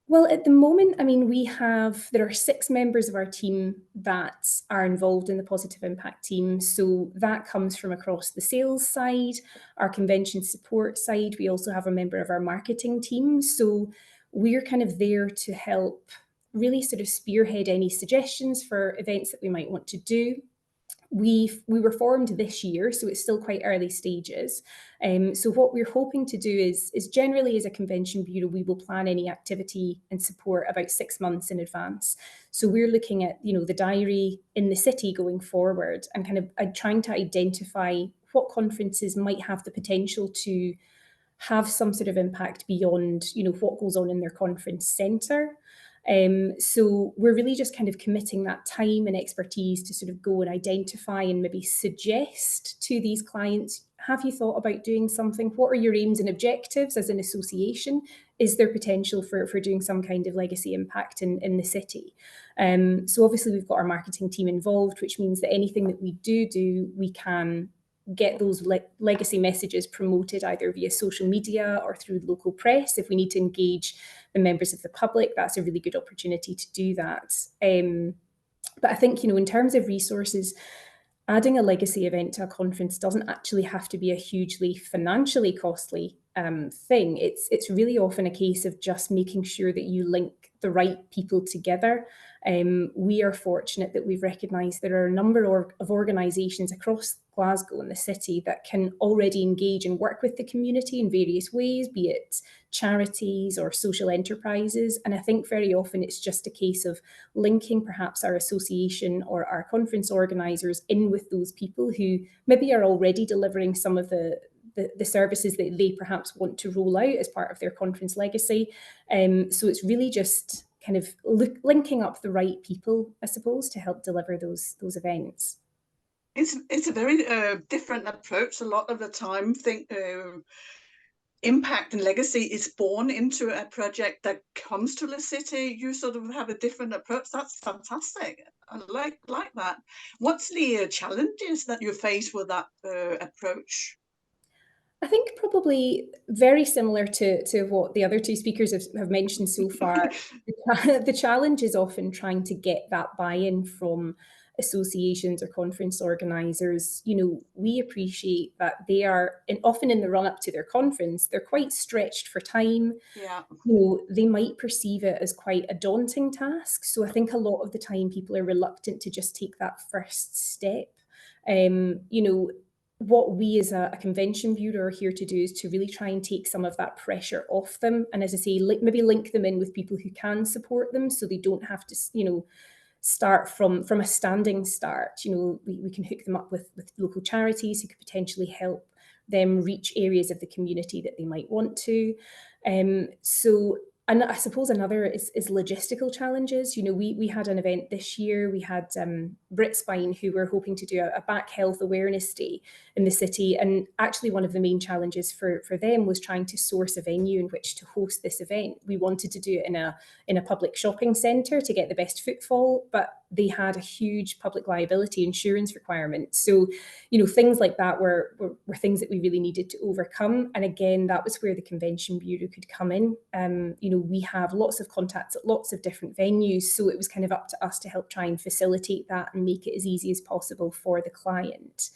Well, at the moment, I mean, there are 6 members of our team that are involved in the Positive Impact team. So that comes from across the sales side, our convention support side. We also have a member of our marketing team. So we're kind of there to help really sort of spearhead any suggestions for events that we might want to do. We were formed this year, so it's still quite early stages. So what we're hoping to do is generally as a Convention Bureau, we will plan any activity and support about 6 months in advance. So we're looking at, you know, the diary in the city going forward and kind of trying to identify what conferences might have the potential to have some sort of impact beyond, you know, what goes on in their conference centre. So we're really just kind of committing that time and expertise to sort of go and identify and maybe suggest to these clients, have you thought about doing something? What are your aims and objectives as an association? Is there potential for doing some kind of legacy impact in the city? So obviously we've got our marketing team involved, which means that anything that we do, we can get those legacy messages promoted either via social media or through local press. If we need to engage the members of the public, that's a really good opportunity to do that. But I think, you know, in terms of resources, adding a legacy event to a conference doesn't actually have to be a hugely financially costly thing. It's really often a case of just making sure that you link the right people together. We are fortunate that we've recognised there are a number of organisations across Glasgow and the city that can already engage and work with the community in various ways, be it charities or social enterprises. And I think very often it's just a case of linking perhaps our association or our conference organisers in with those people who maybe are already delivering some of the services that they perhaps want to roll out as part of their conference legacy. So it's really just kind of linking up the right people, I suppose, to help deliver those events. It's a very different approach. A lot of the time, impact and legacy is born into a project that comes to the city. You sort of have a different approach. That's fantastic. I like that. What's the challenges that you face with that approach? I think probably very similar to what the other two speakers have mentioned so far. The challenge is often trying to get that buy-in from associations or conference organisers. You know, we appreciate that they are often in the run-up to their conference, they're quite stretched for time. Yeah. You know, they might perceive it as quite a daunting task. So I think a lot of the time people are reluctant to just take that first step. You know, what we as a convention bureau are here to do is to really try and take some of that pressure off them. And as I say, maybe link them in with people who can support them so they don't have to, you know, start from a standing start. You know, we can hook them up with local charities who could potentially help them reach areas of the community that they might want to. And I suppose another is logistical challenges. You know, we had an event this year. We had Britspine, who were hoping to do a back health awareness day in the city. And actually one of the main challenges for them was trying to source a venue in which to host this event. We wanted to do it in a public shopping centre to get the best footfall, but they had a huge public liability insurance requirement. So, you know, things like that were things that we really needed to overcome. And again, that was where the Convention Bureau could come in. You know, we have lots of contacts at lots of different venues. So it was kind of up to us to help try and facilitate that and make it as easy as possible for the client.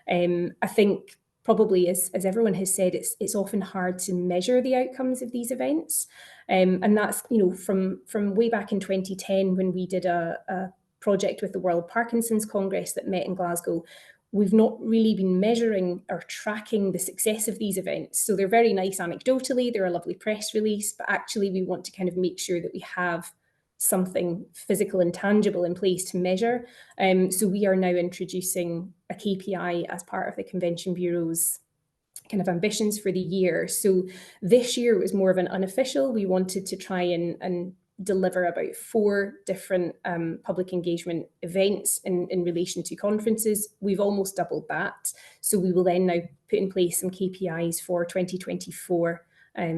I think probably, as everyone has said, it's often hard to measure the outcomes of these events. And that's, you know, from way back in 2010 when we did a project with the World Parkinson's Congress that met in Glasgow. We've not really been measuring or tracking the success of these events. So they're very nice anecdotally, they're a lovely press release, but actually we want to kind of make sure that we have something physical and tangible in place to measure. So we are now introducing a KPI as part of the Convention Bureau's kind of ambitions for the year. So this year it was more of an unofficial. We wanted to try and deliver about 4 different public engagement events in relation to conferences. We've almost doubled that. So we will then now put in place some KPIs for 2024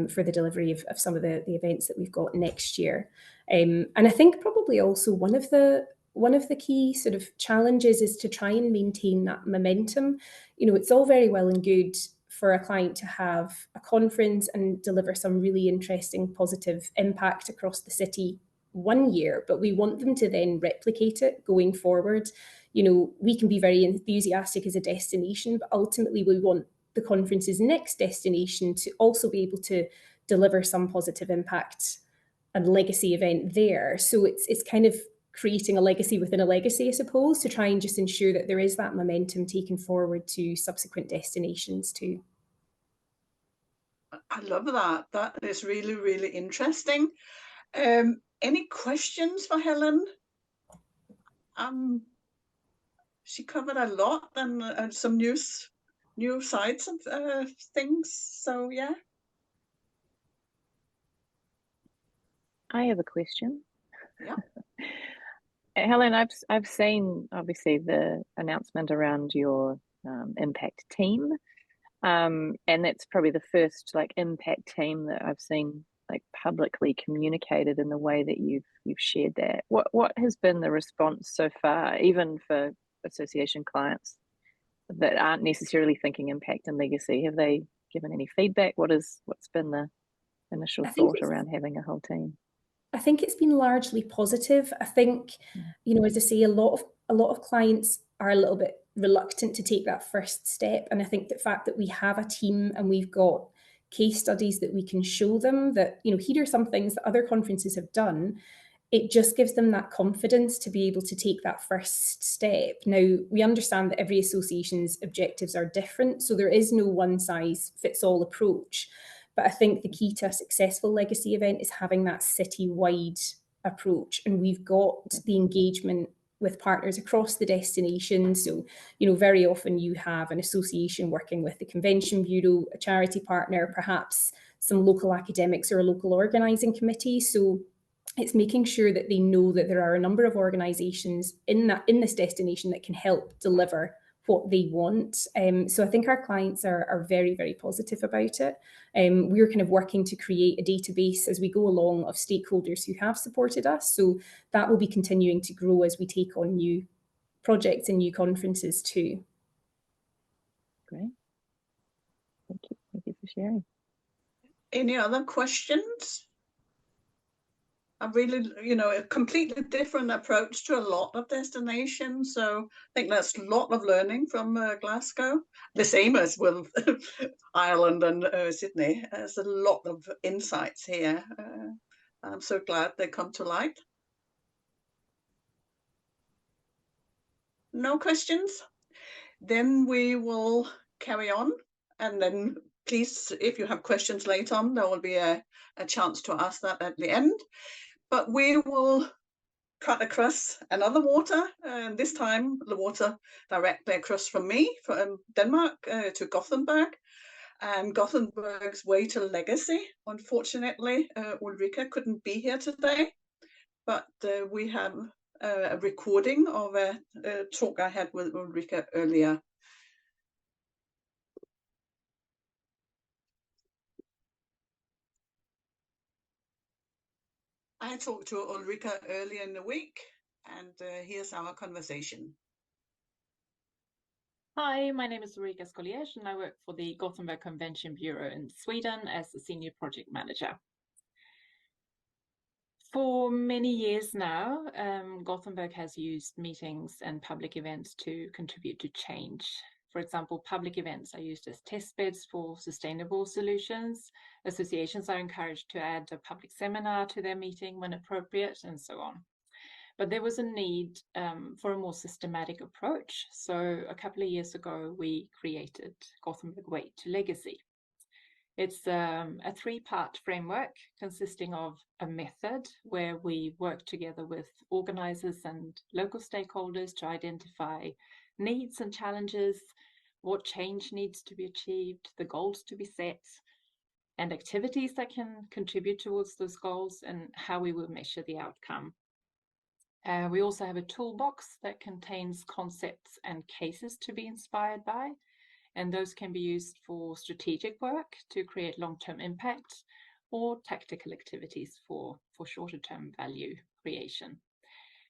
for the delivery of some of the events that we've got next year. And I think probably also one of the key sort of challenges is to try and maintain that momentum. You know, it's all very well and good for a client to have a conference and deliver some really interesting positive impact across the city one year, but we want them to then replicate it going forward. You know, we can be very enthusiastic as a destination, but ultimately we want the conference's next destination to also be able to deliver some positive impact and legacy event there. So it's kind of creating a legacy within a legacy, I suppose, to try and just ensure that there is that momentum taken forward to subsequent destinations too. I love that. That is really, really interesting. Any questions for Helen? She covered a lot and some new sides of things. So yeah. I have a question. Yeah. Helen, I've seen obviously the announcement around your impact team, and that's probably the first like impact team that I've seen like publicly communicated in the way that you've shared that. What has been the response so far, even for association clients that aren't necessarily thinking impact and legacy? Have they given any feedback? What's been the initial thought around having a whole team? I think it's been largely positive. I think, you know, as I say, a lot of clients are a little bit reluctant to take that first step. And I think the fact that we have a team and we've got case studies that we can show them that, you know, here are some things that other conferences have done, it just gives them that confidence to be able to take that first step. Now, we understand that every association's objectives are different, so there is no one-size-fits-all approach. But I think the key to a successful legacy event is having that city-wide approach. And we've got the engagement with partners across the destination. So, you know, very often you have an association working with the Convention Bureau, a charity partner, perhaps some local academics or a local organising committee. So it's making sure that they know that there are a number of organisations in this destination that can help deliver what they want. So I think our clients are very, very positive about it. We're kind of working to create a database as we go along of stakeholders who have supported us. So that will be continuing to grow as we take on new projects and new conferences too. Great. Thank you. Thank you for sharing. Any other questions? A really, you know, a completely different approach to a lot of destinations. So I think that's a lot of learning from Glasgow. The same as with Ireland and Sydney. There's a lot of insights here. I'm so glad they come to light. No questions? Then we will carry on. And then please, if you have questions later on, there will be a chance to ask that at the end. But we will cut across another water, and this time the water directly across from me, from Denmark to Gothenburg, and Gothenburg's way to legacy. Unfortunately, Ulrika couldn't be here today, but we have a recording of a talk I had with Ulrika earlier. I talked to Ulrika earlier in the week, and here's our conversation. Hi, my name is Ulrika Scoliège, and I work for the Gothenburg Convention Bureau in Sweden as a senior project manager. For many years now, Gothenburg has used meetings and public events to contribute to change. For example, public events are used as test beds for sustainable solutions. Associations are encouraged to add a public seminar to their meeting when appropriate, and so on. But there was a need for a more systematic approach. So a couple of years ago, we created Gothenburg Way to Legacy. It's a three-part framework consisting of a method where we work together with organizers and local stakeholders to identify needs and challenges, what change needs to be achieved, the goals to be set, and activities that can contribute towards those goals, and how we will measure the outcome. We also have a toolbox that contains concepts and cases to be inspired by, and those can be used for strategic work to create long-term impact, or tactical activities for shorter-term value creation.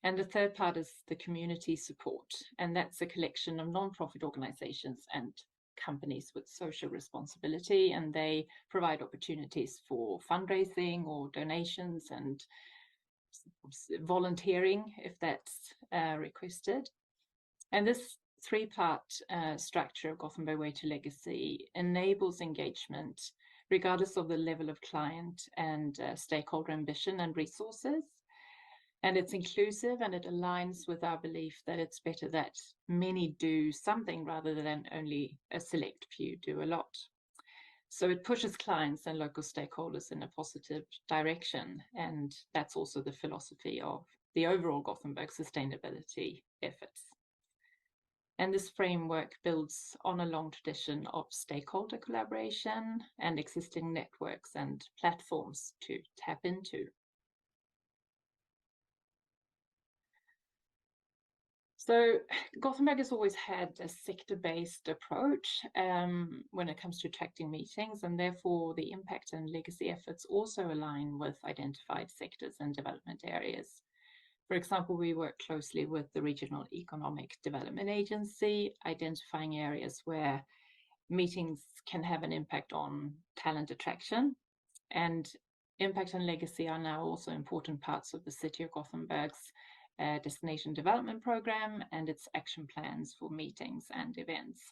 And the third part is the community support, and that's a collection of non-profit organizations and companies with social responsibility, and they provide opportunities for fundraising or donations and volunteering if that's requested. And this three-part structure of Gothenburg Way to Legacy enables engagement regardless of the level of client and stakeholder ambition and resources. And it's inclusive, and it aligns with our belief that it's better that many do something rather than only a select few do a lot. So it pushes clients and local stakeholders in a positive direction. And that's also the philosophy of the overall Gothenburg sustainability efforts. And this framework builds on a long tradition of stakeholder collaboration and existing networks and platforms to tap into. So Gothenburg has always had a sector-based approach when it comes to attracting meetings, and therefore the impact and legacy efforts also align with identified sectors and development areas. For example, we work closely with the Regional Economic Development Agency, identifying areas where meetings can have an impact on talent attraction. And impact and legacy are now also important parts of the City of Gothenburg's Destination Development Program and its action plans for meetings and events.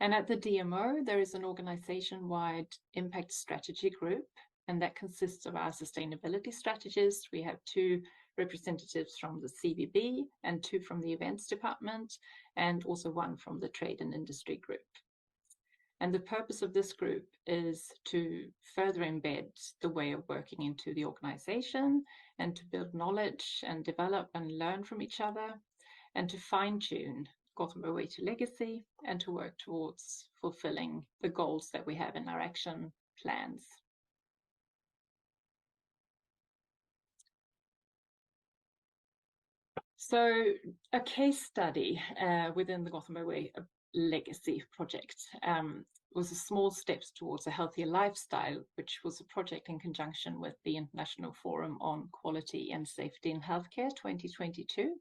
And at the DMO, there is an organization-wide impact strategy group, and that consists of our sustainability strategists. We have 2 representatives from the CVB and 2 from the events department, and also 1 from the trade and industry group. And the purpose of this group is to further embed the way of working into the organization and to build knowledge and develop and learn from each other and to fine-tune Gothenburg Way to Legacy and to work towards fulfilling the goals that we have in our action plans. So a case study within the Gothenburg Way Legacy project was a small steps towards a healthier lifestyle, which was a project in conjunction with the International Forum on Quality and Safety in Healthcare 2022.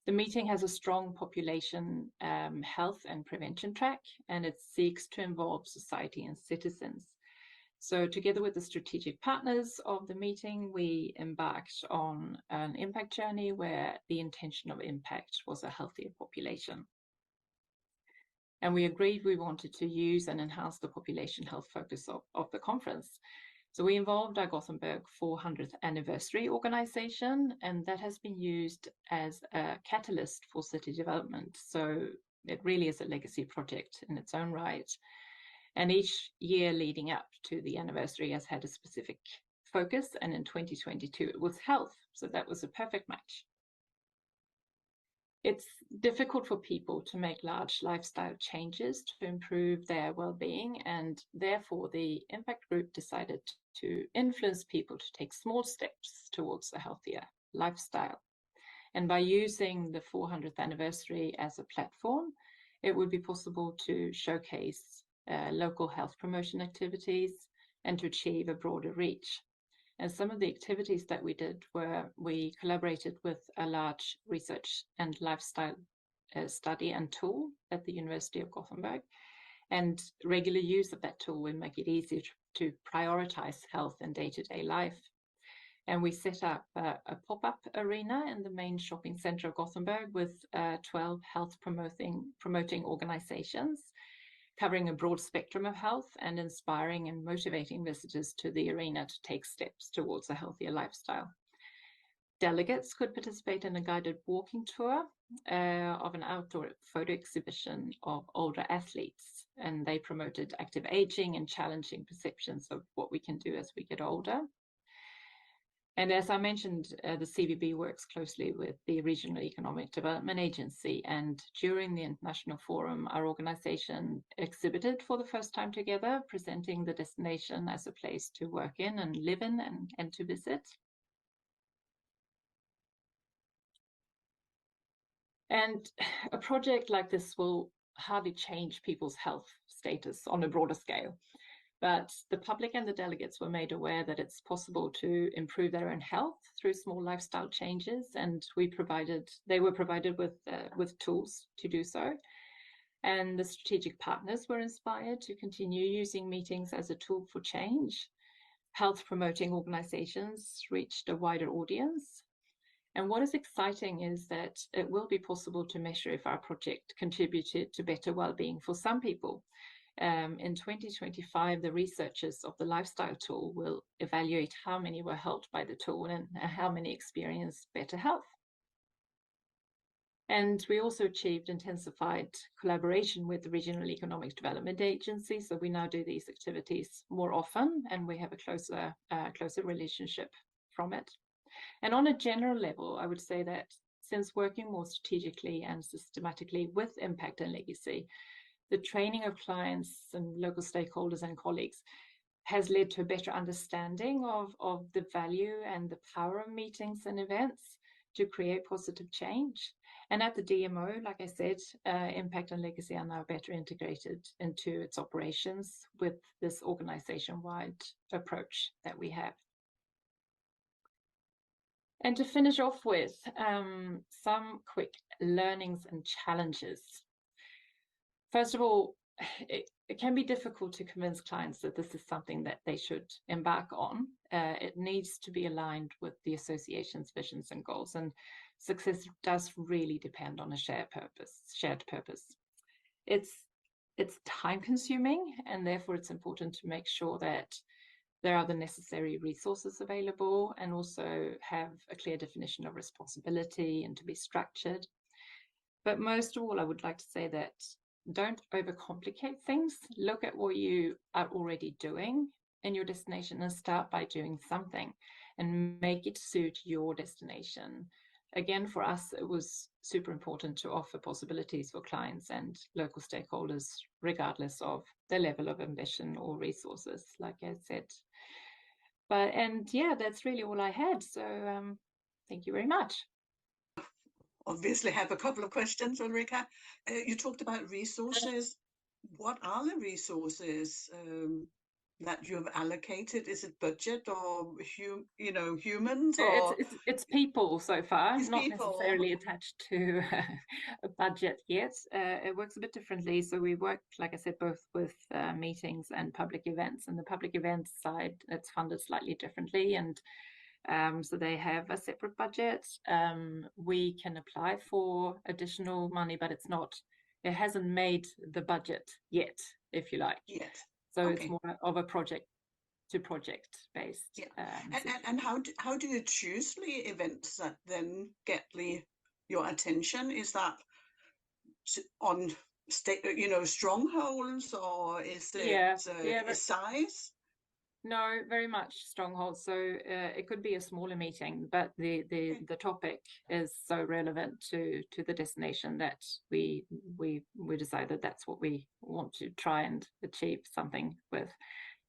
The meeting has a strong population health and prevention track, and it seeks to involve society and citizens. So together with the strategic partners of the meeting, we embarked on an impact journey where the intention of impact was a healthier population. And we agreed we wanted to use and enhance the population health focus of the conference. So we involved our Gothenburg 400th anniversary organization, and that has been used as a catalyst for city development. So it really is a legacy project in its own right. And each year leading up to the anniversary has had a specific focus, and in 2022 it was health. So that was a perfect match. It's difficult for people to make large lifestyle changes to improve their well-being, and therefore the impact group decided to influence people to take small steps towards a healthier lifestyle. And by using the 400th anniversary as a platform, it would be possible to showcase local health promotion activities and to achieve a broader reach. And some of the activities that we did were we collaborated with a large research and lifestyle study and tool at the University of Gothenburg. And regular use of that tool will make it easier to prioritize health in day-to-day life. And we set up a pop-up arena in the main shopping center of Gothenburg with 12 health promoting organizations, covering a broad spectrum of health and inspiring and motivating visitors to the arena to take steps towards a healthier lifestyle. Delegates could participate in a guided walking tour of an outdoor photo exhibition of older athletes, and they promoted active aging and challenging perceptions of what we can do as we get older. And as I mentioned, the CVB works closely with the Regional Economic Development Agency, and during the International Forum, our organization exhibited for the first time together, presenting the destination as a place to work in and live in and to visit. And a project like this will hardly change people's health status on a broader scale. But the public and the delegates were made aware that it's possible to improve their own health through small lifestyle changes, and they were provided with tools to do so. And the strategic partners were inspired to continue using meetings as a tool for change. Health promoting organizations reached a wider audience. And what is exciting is that it will be possible to measure if our project contributed to better well-being for some people. In 2025, the researchers of the lifestyle tool will evaluate how many were helped by the tool and how many experienced better health. And we also achieved intensified collaboration with the Regional Economic Development Agency. So we now do these activities more often, and we have a closer relationship from it. And on a general level, I would say that since working more strategically and systematically with impact and legacy, the training of clients and local stakeholders and colleagues has led to a better understanding of the value and the power of meetings and events to create positive change. And at the DMO, like I said, impact and legacy are now better integrated into its operations with this organization-wide approach that we have. And to finish off with some quick learnings and challenges. First of all, it can be difficult to convince clients that this is something that they should embark on. It needs to be aligned with the association's visions and goals, and success does really depend on a shared purpose. It's it's time consuming, and therefore it's important to make sure that there are the necessary resources available, and also have a clear definition of responsibility and to be structured. But most of all, I would like to say that don't overcomplicate things. Look at what you are already doing in your destination and start by doing something and make it suit your destination. Again, for us, it was super important to offer possibilities for clients and local stakeholders, regardless of their level of ambition or resources, like I said. And yeah, that's really all I had. So thank you very much. Obviously have a couple of questions, Ulrika. You talked about resources. What are the resources that you have allocated? Is it budget or humans? Or it's people so far, it's not people. necessarily attached to a budget yet. It works a bit differently. So we work, like I said, both with meetings and public events. And the public events side, it's funded slightly differently, and so they have a separate budget. We can apply for additional money, but it hasn't made the budget yet, if you like. Yet. So Okay. it's more of a project to project based. Yeah. And how do you choose the events that then get your attention? Is that on strongholds, or is it size? No, very much strongholds. So it could be a smaller meeting, but the topic is so relevant to the destination that we decided that's what we want to try and achieve something with.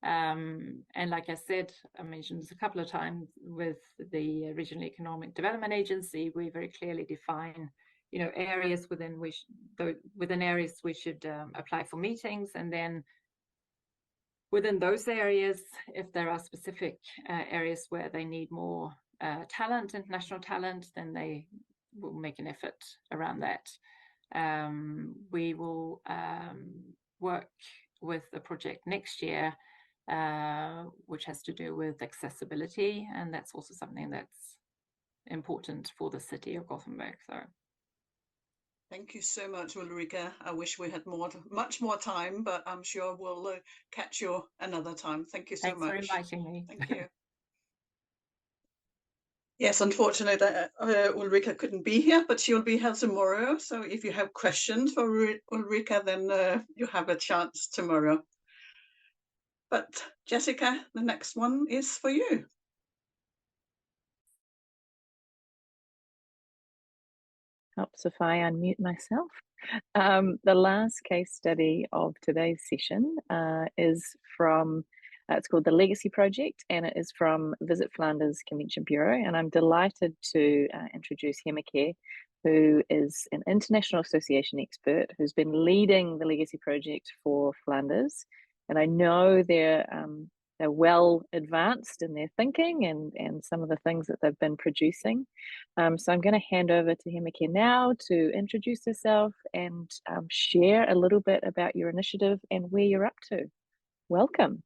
And like I said, I mentioned this a couple of times with the Regional Economic Development Agency, we very clearly define, areas within areas we should apply for meetings, and then within those areas, if there are specific areas where they need more talent, international talent, then they will make an effort around that. We will work with a project next year, which has to do with accessibility, and that's also something that's important for the city of Gothenburg. So. Thank you so much, Ulrika. I wish we had much more time, but I'm sure we'll catch you another time. Thank you so much. Thanks for inviting me. Thank you. Yes, unfortunately, that Ulrika couldn't be here, but she'll be here tomorrow. So if you have questions for Ulrika, then you have a chance tomorrow. But Jessica, the next one is for you. Helps if I unmute myself. The last case study of today's session is from, it's called the Legacy Project, and it is from Visit Flanders Convention Bureau. And I'm delighted to introduce Gemmeke, who is an international association expert who's been leading the Legacy Project for Flanders. And I know they're well advanced in their thinking and some of the things that they've been producing. So I'm going to hand over to Gemmeke now to introduce herself and share a little bit about your initiative and where you're up to. Welcome.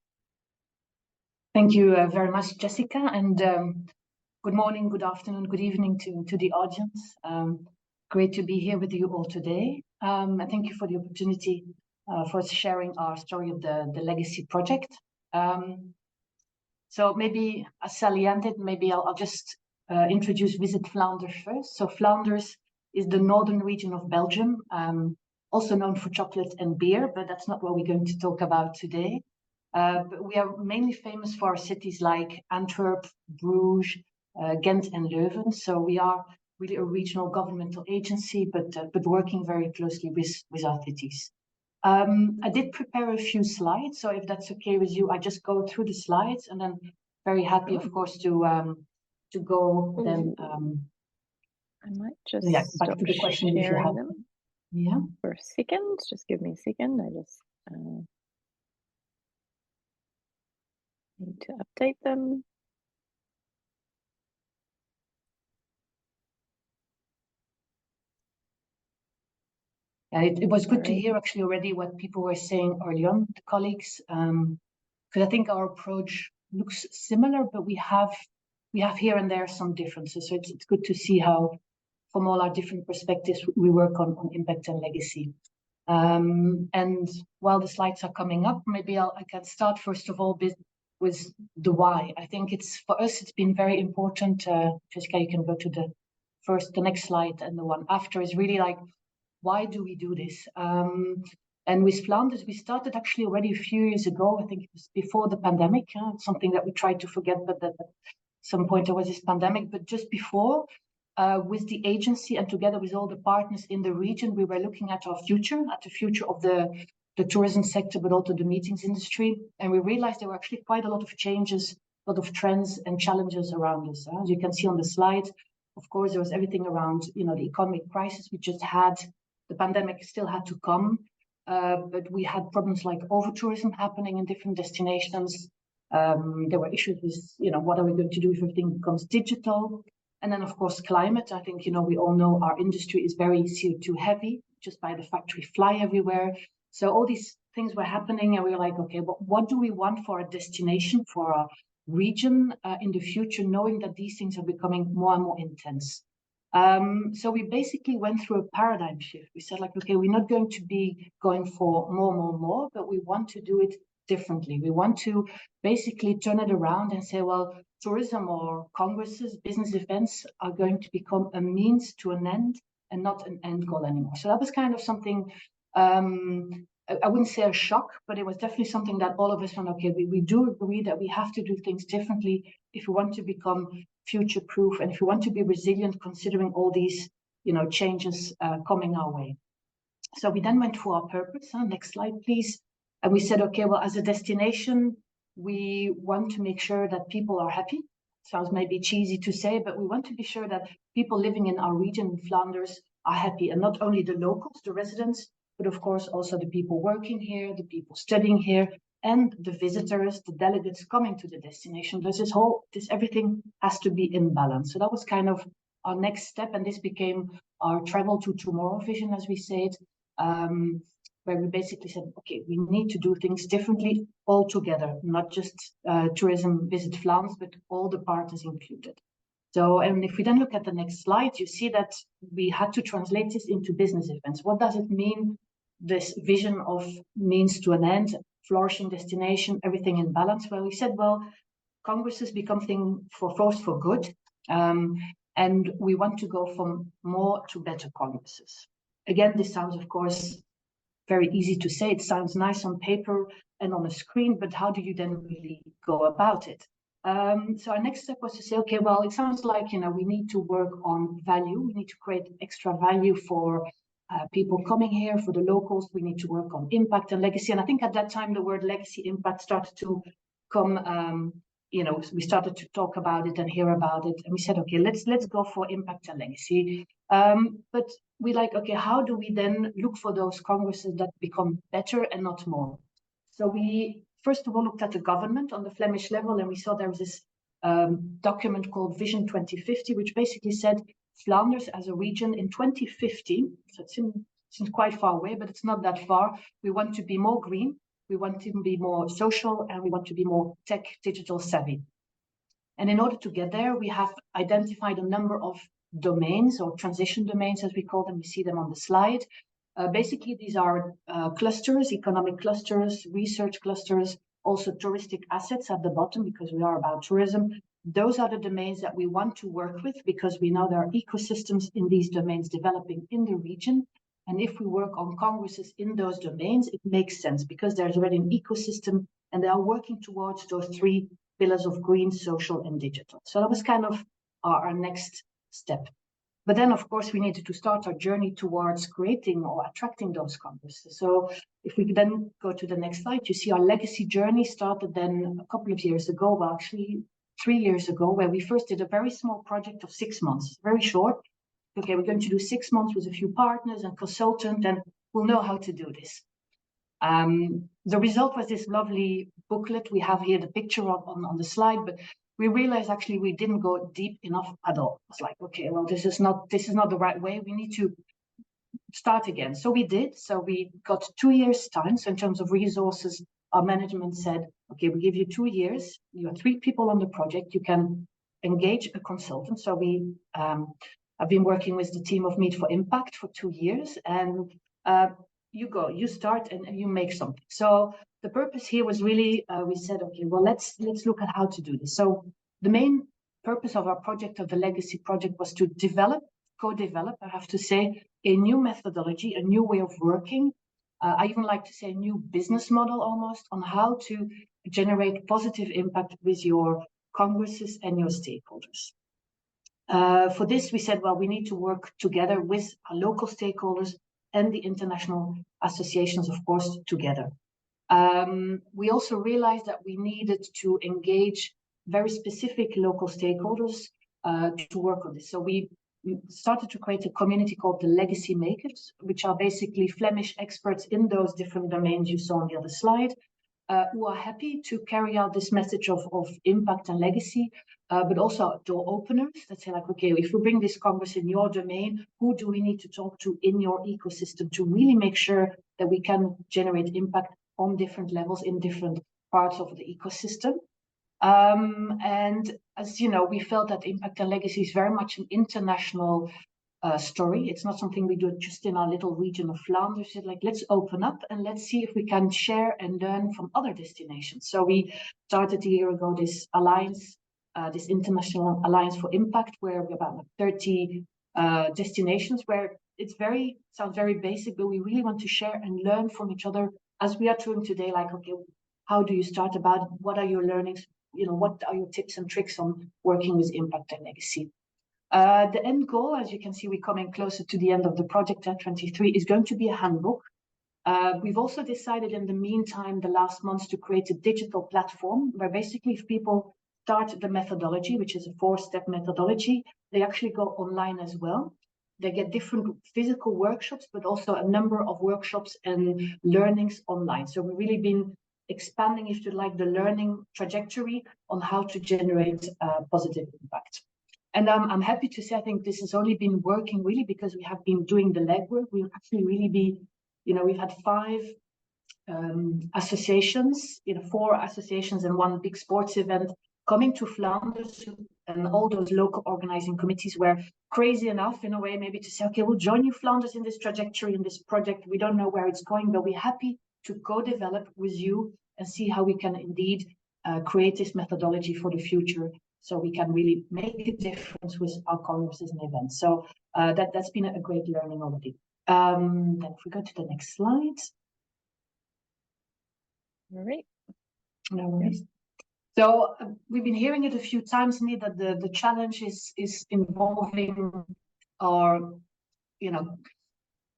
Thank you very much, Jessica, and good morning, good afternoon, good evening to the audience. Great to be here with you all today. And thank you for the opportunity for sharing our story of the Legacy Project. So maybe, as Sally ended, maybe I'll just introduce Visit Flanders first. So Flanders is the northern region of Belgium, also known for chocolate and beer, but that's not what we're going to talk about today. But we are mainly famous for our cities like Antwerp, Bruges, Ghent and Leuven. So we are really a regional governmental agency, but working very closely with our cities. I did prepare a few slides, so if that's okay with you, I just go through the slides, and then very happy, of course, to go then. I might just back to the question if you have them. Yeah. For a second, just give me a second. I just need to update them. It was good to hear actually already what people were saying early on, the colleagues, because I think our approach looks similar, but we have here and there some differences. So it's good to see how, from all our different perspectives, we work on impact and legacy. And while the slides are coming up, maybe I can start first of all with the why. I think for us, it's been very important. Jessica, you can go to the next slide, and the one after is really like, why do we do this? And with Flanders, we started actually already a few years ago. I think it was before the pandemic. Something that we tried to forget, but at some point there was this pandemic. But just before, with the agency and together with all the partners in the region, we were looking at our future, at the future of the tourism sector, but also the meetings industry. And we realized there were actually quite a lot of changes, a lot of trends and challenges around us. As you can see on the slide, of course, there was everything around, the economic crisis we just had. The pandemic still had to come, but we had problems like over-tourism happening in different destinations. There were issues with, what are we going to do if everything becomes digital? And then, of course, climate. I think, we all know our industry is very CO2 heavy, just by the fact we fly everywhere. So all these things were happening, and we were like, okay, but what do we want for a destination, for a region in the future, knowing that these things are becoming more and more intense? So we basically went through a paradigm shift. We said, like, okay, we're not going to be going for more, but we want to do it differently. We want to basically turn it around and say, well, tourism or congresses, business events are going to become a means to an end and not an end goal anymore. So that was kind of something, I wouldn't say a shock, but it was definitely something that all of us went, okay, we do agree that we have to do things differently if we want to become future-proof and if we want to be resilient, considering all these, changes coming our way. So we then went for our purpose. Next slide, please. And we said, okay, well, as a destination, we want to make sure that people are happy. Sounds maybe cheesy to say, but we want to be sure that people living in our region in Flanders are happy, and not only the locals, the residents, but of course also the people working here, the people studying here, and the visitors, the delegates coming to the destination. There's everything has to be in balance. So that was kind of our next step, and this became our travel to tomorrow vision, as we say it, where we basically said, okay, we need to do things differently all together, not just tourism visit Flanders, but all the partners included. So, and if we then look at the next slide, you see that we had to translate this into business events. What does it mean, this vision of means to an end, flourishing destination, everything in balance? Well, we said, well, congresses become thing for good, and we want to go from more to better congresses. Again, this sounds, of course, very easy to say. It sounds nice on paper and on a screen, but how do you then really go about it? So our next step was to say, okay, well, it sounds like, we need to work on value. We need to create extra value for people coming here, for the locals. We need to work on impact and legacy. And I think at that time, the word legacy impact started to come, we started to talk about it and hear about it. And we said, okay, let's go for impact and legacy. But we like, okay, how do we then look for those congresses that become better and not more? So we first of all looked at the government on the Flemish level, and we saw there was this document called Vision 2050, which basically said Flanders as a region in 2050, so it seems quite far away, but it's not that far. We want to be more green, we want to be more social, and we want to be more tech digital savvy. And in order to get there, we have identified a number of domains, or transition domains as we call them. You see them on the slide. Basically, these are clusters, economic clusters, research clusters, also touristic assets at the bottom, because we are about tourism. Those are the domains that we want to work with, because we know there are ecosystems in these domains developing in the region. And if we work on congresses in those domains, it makes sense, because there's already an ecosystem and they are working towards those three pillars of green, social, and digital. So that was kind of our next step. But then, of course, we needed to start our journey towards creating or attracting those congresses. So if we then go to the next slide, you see our legacy journey started then a couple of years ago, well, actually 3 years ago, where we first did a very small project of 6 months, very short. Okay, we're going to do 6 months with a few partners and consultants, and we'll know how to do this. The result was this lovely booklet. We have here the picture of on the slide, but we realized actually we didn't go deep enough at all. It's like, okay, well, this is not the right way. We need to start again. So we did. So we got 2 years time. So in terms of resources, our management said, okay, we give you 2 years. You are 3 people on the project. You can engage a consultant. So I've been working with the team of Meet for Impact for 2 years. And you go, you start and you make something. So the purpose here was really, we said, okay, well, let's look at how to do this. So the main purpose of our project, of the legacy project, was to co-develop, I have to say, a new methodology, a new way of working. I even like to say a new business model almost, on how to generate positive impact with your congresses and your stakeholders. For this, we said, well, we need to work together with our local stakeholders and the international associations, of course, together. We also realized that we needed to engage very specific local stakeholders to work on this. So we started to create a community called the Legacy Makers, which are basically Flemish experts in those different domains you saw on the other slide, who are happy to carry out this message of impact and legacy, but also door openers that say, like, okay, if we bring this Congress in your domain, who do we need to talk to in your ecosystem to really make sure that we can generate impact on different levels in different parts of the ecosystem? And as you know, we felt that impact and legacy is very much an international story. It's not something we do just in our little region of Flanders. It's like, let's open up and let's see if we can share and learn from other destinations. So we started a year ago this alliance, this International Alliance for Impact, where we're about 30 destinations, where it's sounds very basic, but we really want to share and learn from each other as we are doing today. Like, okay, how do you start about it? What are your learnings? You know, what are your tips and tricks on working with impact and legacy? The end goal, as you can see, we're coming closer to the end of the project at 23, is going to be a handbook. We've also decided in the meantime, the last months, to create a digital platform where basically if people start the methodology, which is a 4-step methodology, they actually go online as well. They get different physical workshops, but also a number of workshops and learnings online. So we've really been expanding, if you like, the learning trajectory on how to generate positive impact. And I'm happy to say, I think this has only been working really because we have been doing the legwork. We'll actually really be, you know, we've had 5 associations, 4 associations and 1 big sports event coming to Flanders, and all those local organizing committees were crazy enough in a way maybe to say, okay, we'll join you Flanders in this trajectory, in this project. We don't know where it's going, but we're happy to co-develop with you and see how we can indeed create this methodology for the future, so we can really make a difference with our congresses and events. So that's been a great learning already. Then if we go to the next slide. All right. No worries. So we've been hearing it a few times, Nid, that the challenge is involving our,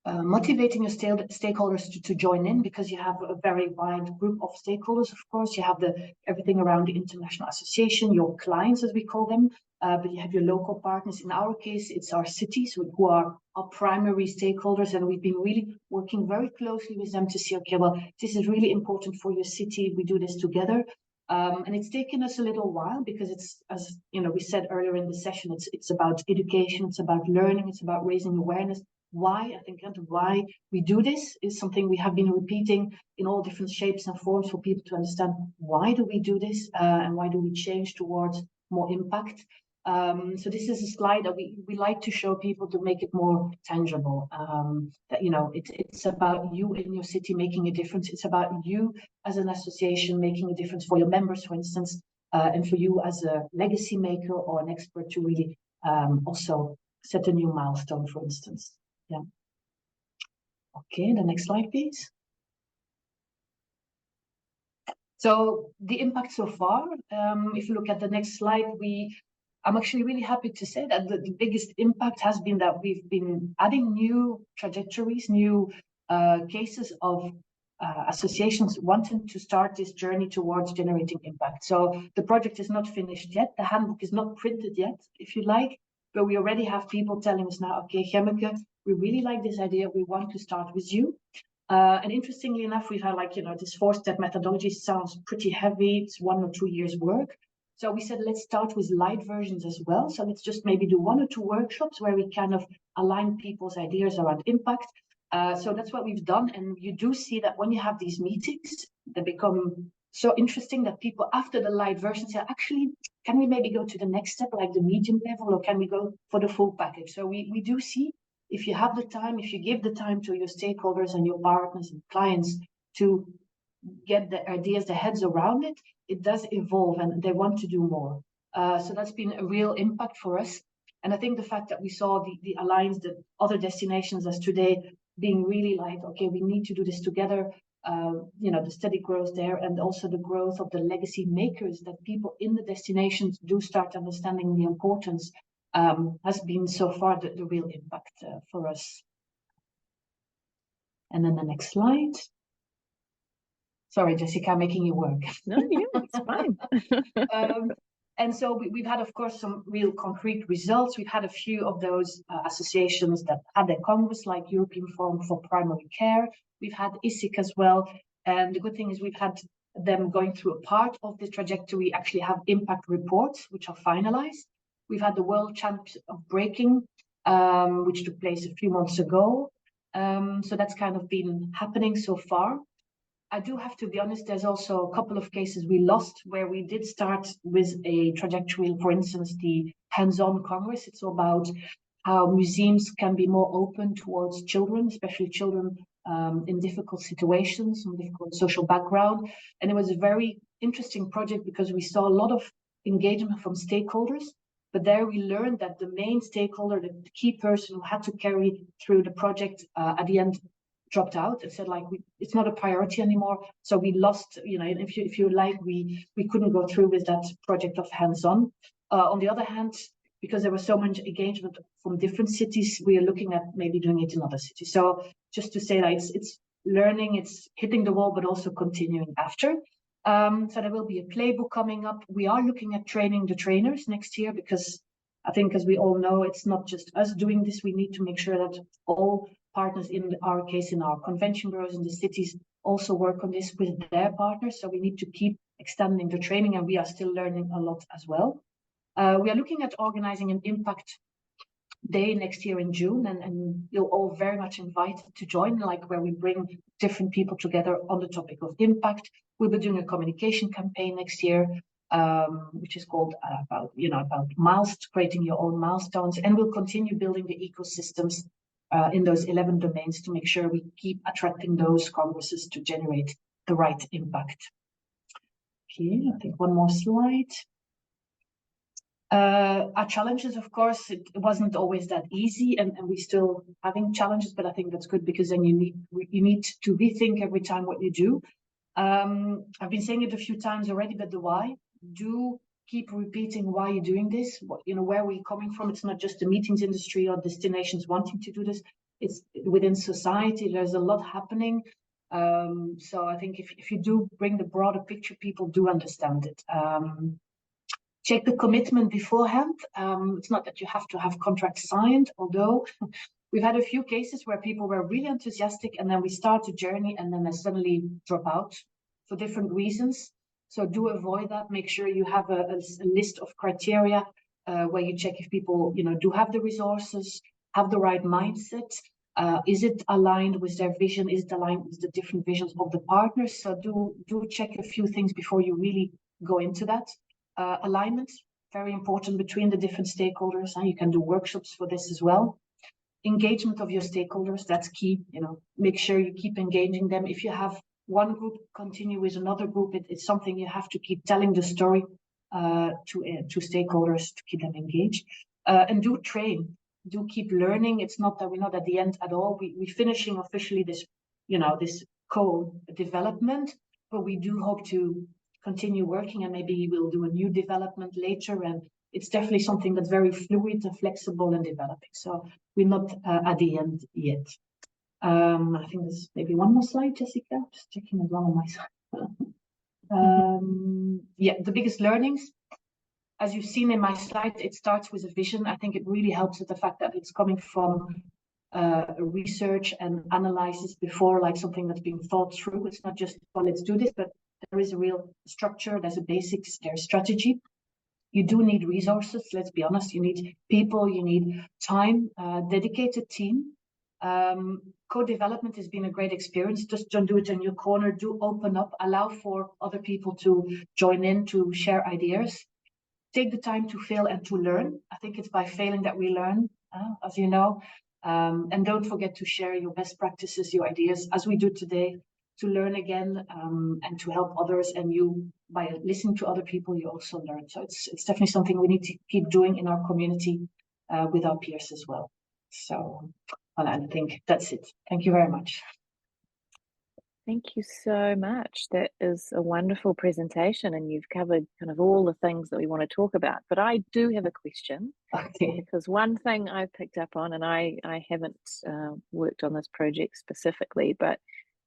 motivating your stakeholders to join in, because you have a very wide group of stakeholders. Of course, you have everything around the international association, your clients, as we call them, but you have your local partners. In our case, it's our cities who are our primary stakeholders, and we've been really working very closely with them to see, okay, well, this is really important for your city. We do this together. And it's taken us a little while because it's, as we said earlier in the session, it's about education, it's about learning, it's about raising awareness. Why we do this is something we have been repeating in all different shapes and forms for people to understand why do we do this and why do we change towards more impact. So this is a slide that we like to show people to make it more tangible. That it's about you in your city making a difference. It's about you as an association making a difference for your members, for instance, and for you as a legacy maker or an expert to really also set a new milestone, for instance. Yeah. Okay, the next slide, please. So the impact so far, if you look at the next slide, I'm actually really happy to say that the biggest impact has been that we've been adding new trajectories, new cases of associations wanting to start this journey towards generating impact. So the project is not finished yet. The handbook is not printed yet, if you like, but we already have people telling us now, okay, Gemmeke, we really like this idea. We want to start with you. And interestingly enough, we've had this 4-step methodology sounds pretty heavy. It's 1 or 2 years work. So we said, let's start with light versions as well. So let's just maybe do 1 or 2 workshops where we kind of align people's ideas around impact. So that's what we've done. And you do see that when you have these meetings, they become so interesting that people after the light version say, actually, can we maybe go to the next step, like the medium level, or can we go for the full package? So we do see if you have the time, if you give the time to your stakeholders and your partners and clients to get the ideas, the heads around it, it does evolve and they want to do more. So that's been a real impact for us. And I think the fact that we saw the alliance, the other destinations as today being really like, okay, we need to do this together, the steady growth there, and also the growth of the legacy makers, that people in the destinations do start understanding the importance, has been so far the real impact for us. And then the next slide. Sorry, Jessica, making you work. No, yeah, it's fine. And so we've had, of course, some real concrete results. We've had a few of those associations that had their congress, like European Forum for Primary Care. We've had ISIC as well. And the good thing is we've had them going through a part of the trajectory, actually have impact reports, which are finalized. We've had the World Champs of Breaking, which took place a few months ago. So that's kind of been happening so far. I do have to be honest, there's also a couple of cases we lost where we did start with a trajectory, for instance, the hands-on Congress. It's about how museums can be more open towards children, especially children in difficult situations, from difficult social background. And it was a very interesting project because we saw a lot of engagement from stakeholders, but there we learned that the main stakeholder, the key person who had to carry through the project at the end, dropped out and said, like, it's not a priority anymore. So we lost, if you like, we couldn't go through with that project of hands-on. On the other hand, because there was so much engagement from different cities, we are looking at maybe doing it in other cities. So just to say that it's learning, it's hitting the wall, but also continuing after. So there will be a playbook coming up. We are looking at training the trainers next year, because I think, as we all know, it's not just us doing this. We need to make sure that all partners, in our case, in our convention bureaus in the cities, also work on this with their partners. So we need to keep extending the training, and we are still learning a lot as well. We are looking at organizing an impact day next year in June, and you're all very much invited to join, like where we bring different people together on the topic of impact. We'll be doing a communication campaign next year, which is called about creating your own milestones, and we'll continue building the ecosystems in those 11 domains to make sure we keep attracting those congresses to generate the right impact. Okay, I think one more slide. Our challenges, of course, it wasn't always that easy, and we're still having challenges, but I think that's good, because then you need to rethink every time what you do. I've been saying it a few times already, but the why. Do keep repeating why you're doing this, where we're coming from. It's not just the meetings industry or destinations wanting to do this. It's within society. There's a lot happening. So I think if you do bring the broader picture, people do understand it. Check the commitment beforehand. It's not that you have to have contracts signed, although we've had a few cases where people were really enthusiastic, and then we start a journey and then they suddenly drop out for different reasons. So do avoid that. Make sure you have a list of criteria where you check if people, do have the resources, have the right mindset. Is it aligned with their vision? Is it aligned with the different visions of the partners? So do check a few things before you really go into that. Alignment, very important between the different stakeholders, and you can do workshops for this as well. Engagement of your stakeholders, that's key. Make sure you keep engaging them. If you have one group continue with another group, it's something you have to keep telling the story to stakeholders to keep them engaged. And do train, do keep learning. It's not that we're not at the end at all. We're finishing officially this, this co-development, but we do hope to continue working, and maybe we'll do a new development later. And it's definitely something that's very fluid and flexible and developing. So we're not at the end yet. I think there's maybe one more slide, Jessica. Just checking as well on my side. Yeah, the biggest learnings, as you've seen in my slide, it starts with a vision. I think it really helps with the fact that it's coming from research and analysis before, like something that's being thought through. It's not just, well, let's do this, but there is a real structure, there's a basics, there's strategy. You do need resources, let's be honest. You need people, you need time, dedicated team. Co-development has been a great experience. Just don't do it in your corner. Do open up, allow for other people to join in, to share ideas. Take the time to fail and to learn. I think it's by failing that we learn, as you know. And don't forget to share your best practices, your ideas, as we do today, to learn again and to help others. And you, by listening to other people, you also learn. So it's definitely something we need to keep doing in our community with our peers as well. So, well, I think that's it. Thank you very much. Thank you so much. That is a wonderful presentation, and you've covered kind of all the things that we want to talk about. But I do have a question. Okay. Because one thing I picked up on, and I haven't worked on this project specifically, but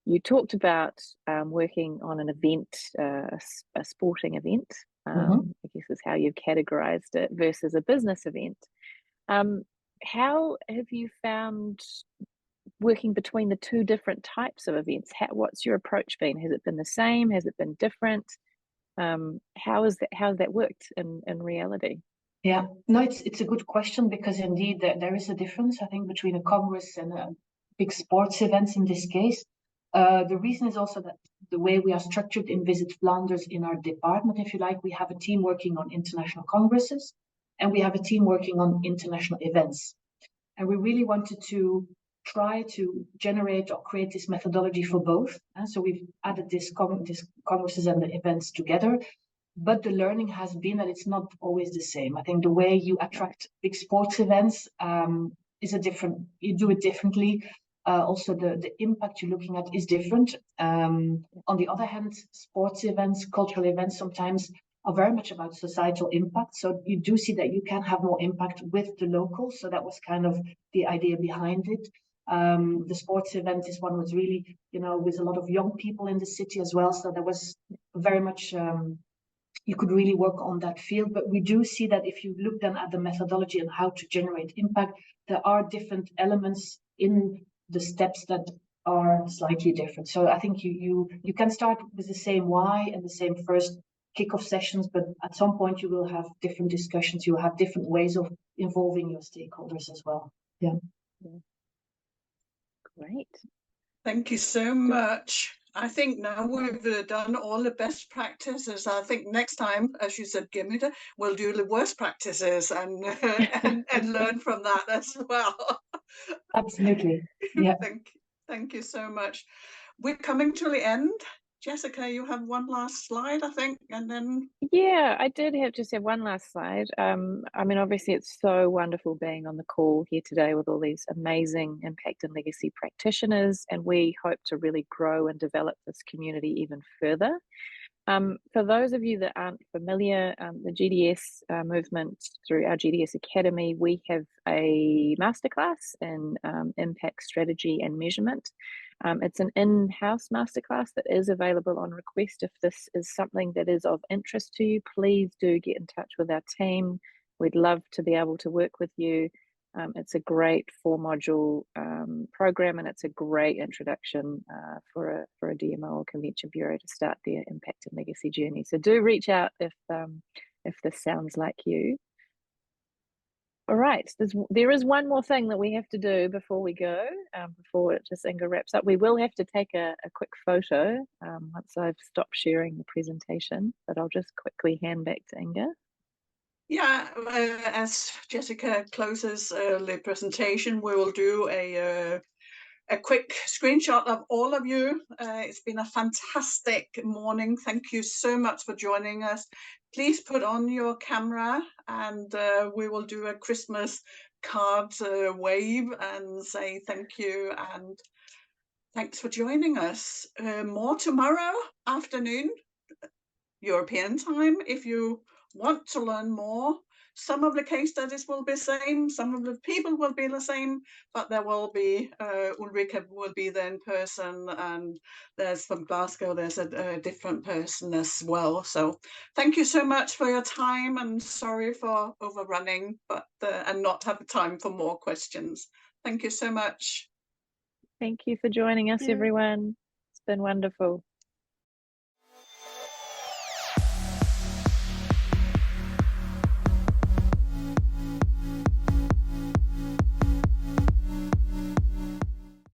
you talked about working on an event, a sporting event, I guess is how you've categorized it, versus a business event. How have you found working between the two different types of events? What's your approach been? Has it been the same? Has it been different? How has that worked in reality? Yeah, no, it's a good question, because indeed there is a difference, I think, between a congress and a big sports events in this case. The reason is also that the way we are structured in Visit Flanders in our department, if you like, we have a team working on international congresses and we have a team working on international events. And we really wanted to try to generate or create this methodology for both. And so we've added this congresses and the events together. But the learning has been that it's not always the same. I think the way you attract big sports events is you do it differently. Also, the impact you're looking at is different. On the other hand, sports events, cultural events sometimes are very much about societal impact. So you do see that you can have more impact with the locals. So that was kind of the idea behind it. The sports event is one was really, with a lot of young people in the city as well. So there was very much... you could really work on that field. But we do see that if you look then at the methodology and how to generate impact, there are different elements in the steps that are slightly different. So I think you can start with the same why and the same first kickoff sessions, but at some point you will have different discussions. You will have different ways of involving your stakeholders as well. Yeah. Great. Thank you so much. I think now we've done all the best practices. I think next time, as you said, Gemmeke, we'll do the worst practices and learn from that as well. Absolutely. Yeah. Thank you so much. We're coming to the end. Jessica, you have one last slide, I think, and then... Yeah, I did just have one last slide. I mean, obviously, it's so wonderful being on the call here today with all these amazing impact and legacy practitioners, and we hope to really grow and develop this community even further. For those of you that aren't familiar, the GDS movement, through our GDS Academy, we have a masterclass in impact strategy and measurement. It's an in-house masterclass that is available on request. If this is something that is of interest to you, please do get in touch with our team. We'd love to be able to work with you. It's a great 4-module program, and it's a great introduction for a DMO or convention bureau to start their impact and legacy journey. So do reach out if this sounds like you. All right, there is one more thing that we have to do before we go, before Inga wraps up. We will have to take a quick photo once I've stopped sharing the presentation, but I'll just quickly hand back to Inga. Yeah, as Jessica closes the presentation, we will do a quick screenshot of all of you. It's been a fantastic morning. Thank you so much for joining us. Please put on your camera, and we will do a Christmas card wave and say thank you and thanks for joining us. More tomorrow afternoon, European time, if you want to learn more. Some of the case studies will be the same, some of the people will be the same, but there will be, Ulrika will be there in person, and there's from Glasgow, there's a different person as well. So thank you so much for your time, and sorry for overrunning, but and not have time for more questions. Thank you so much. Thank you for joining us, everyone. It's been wonderful.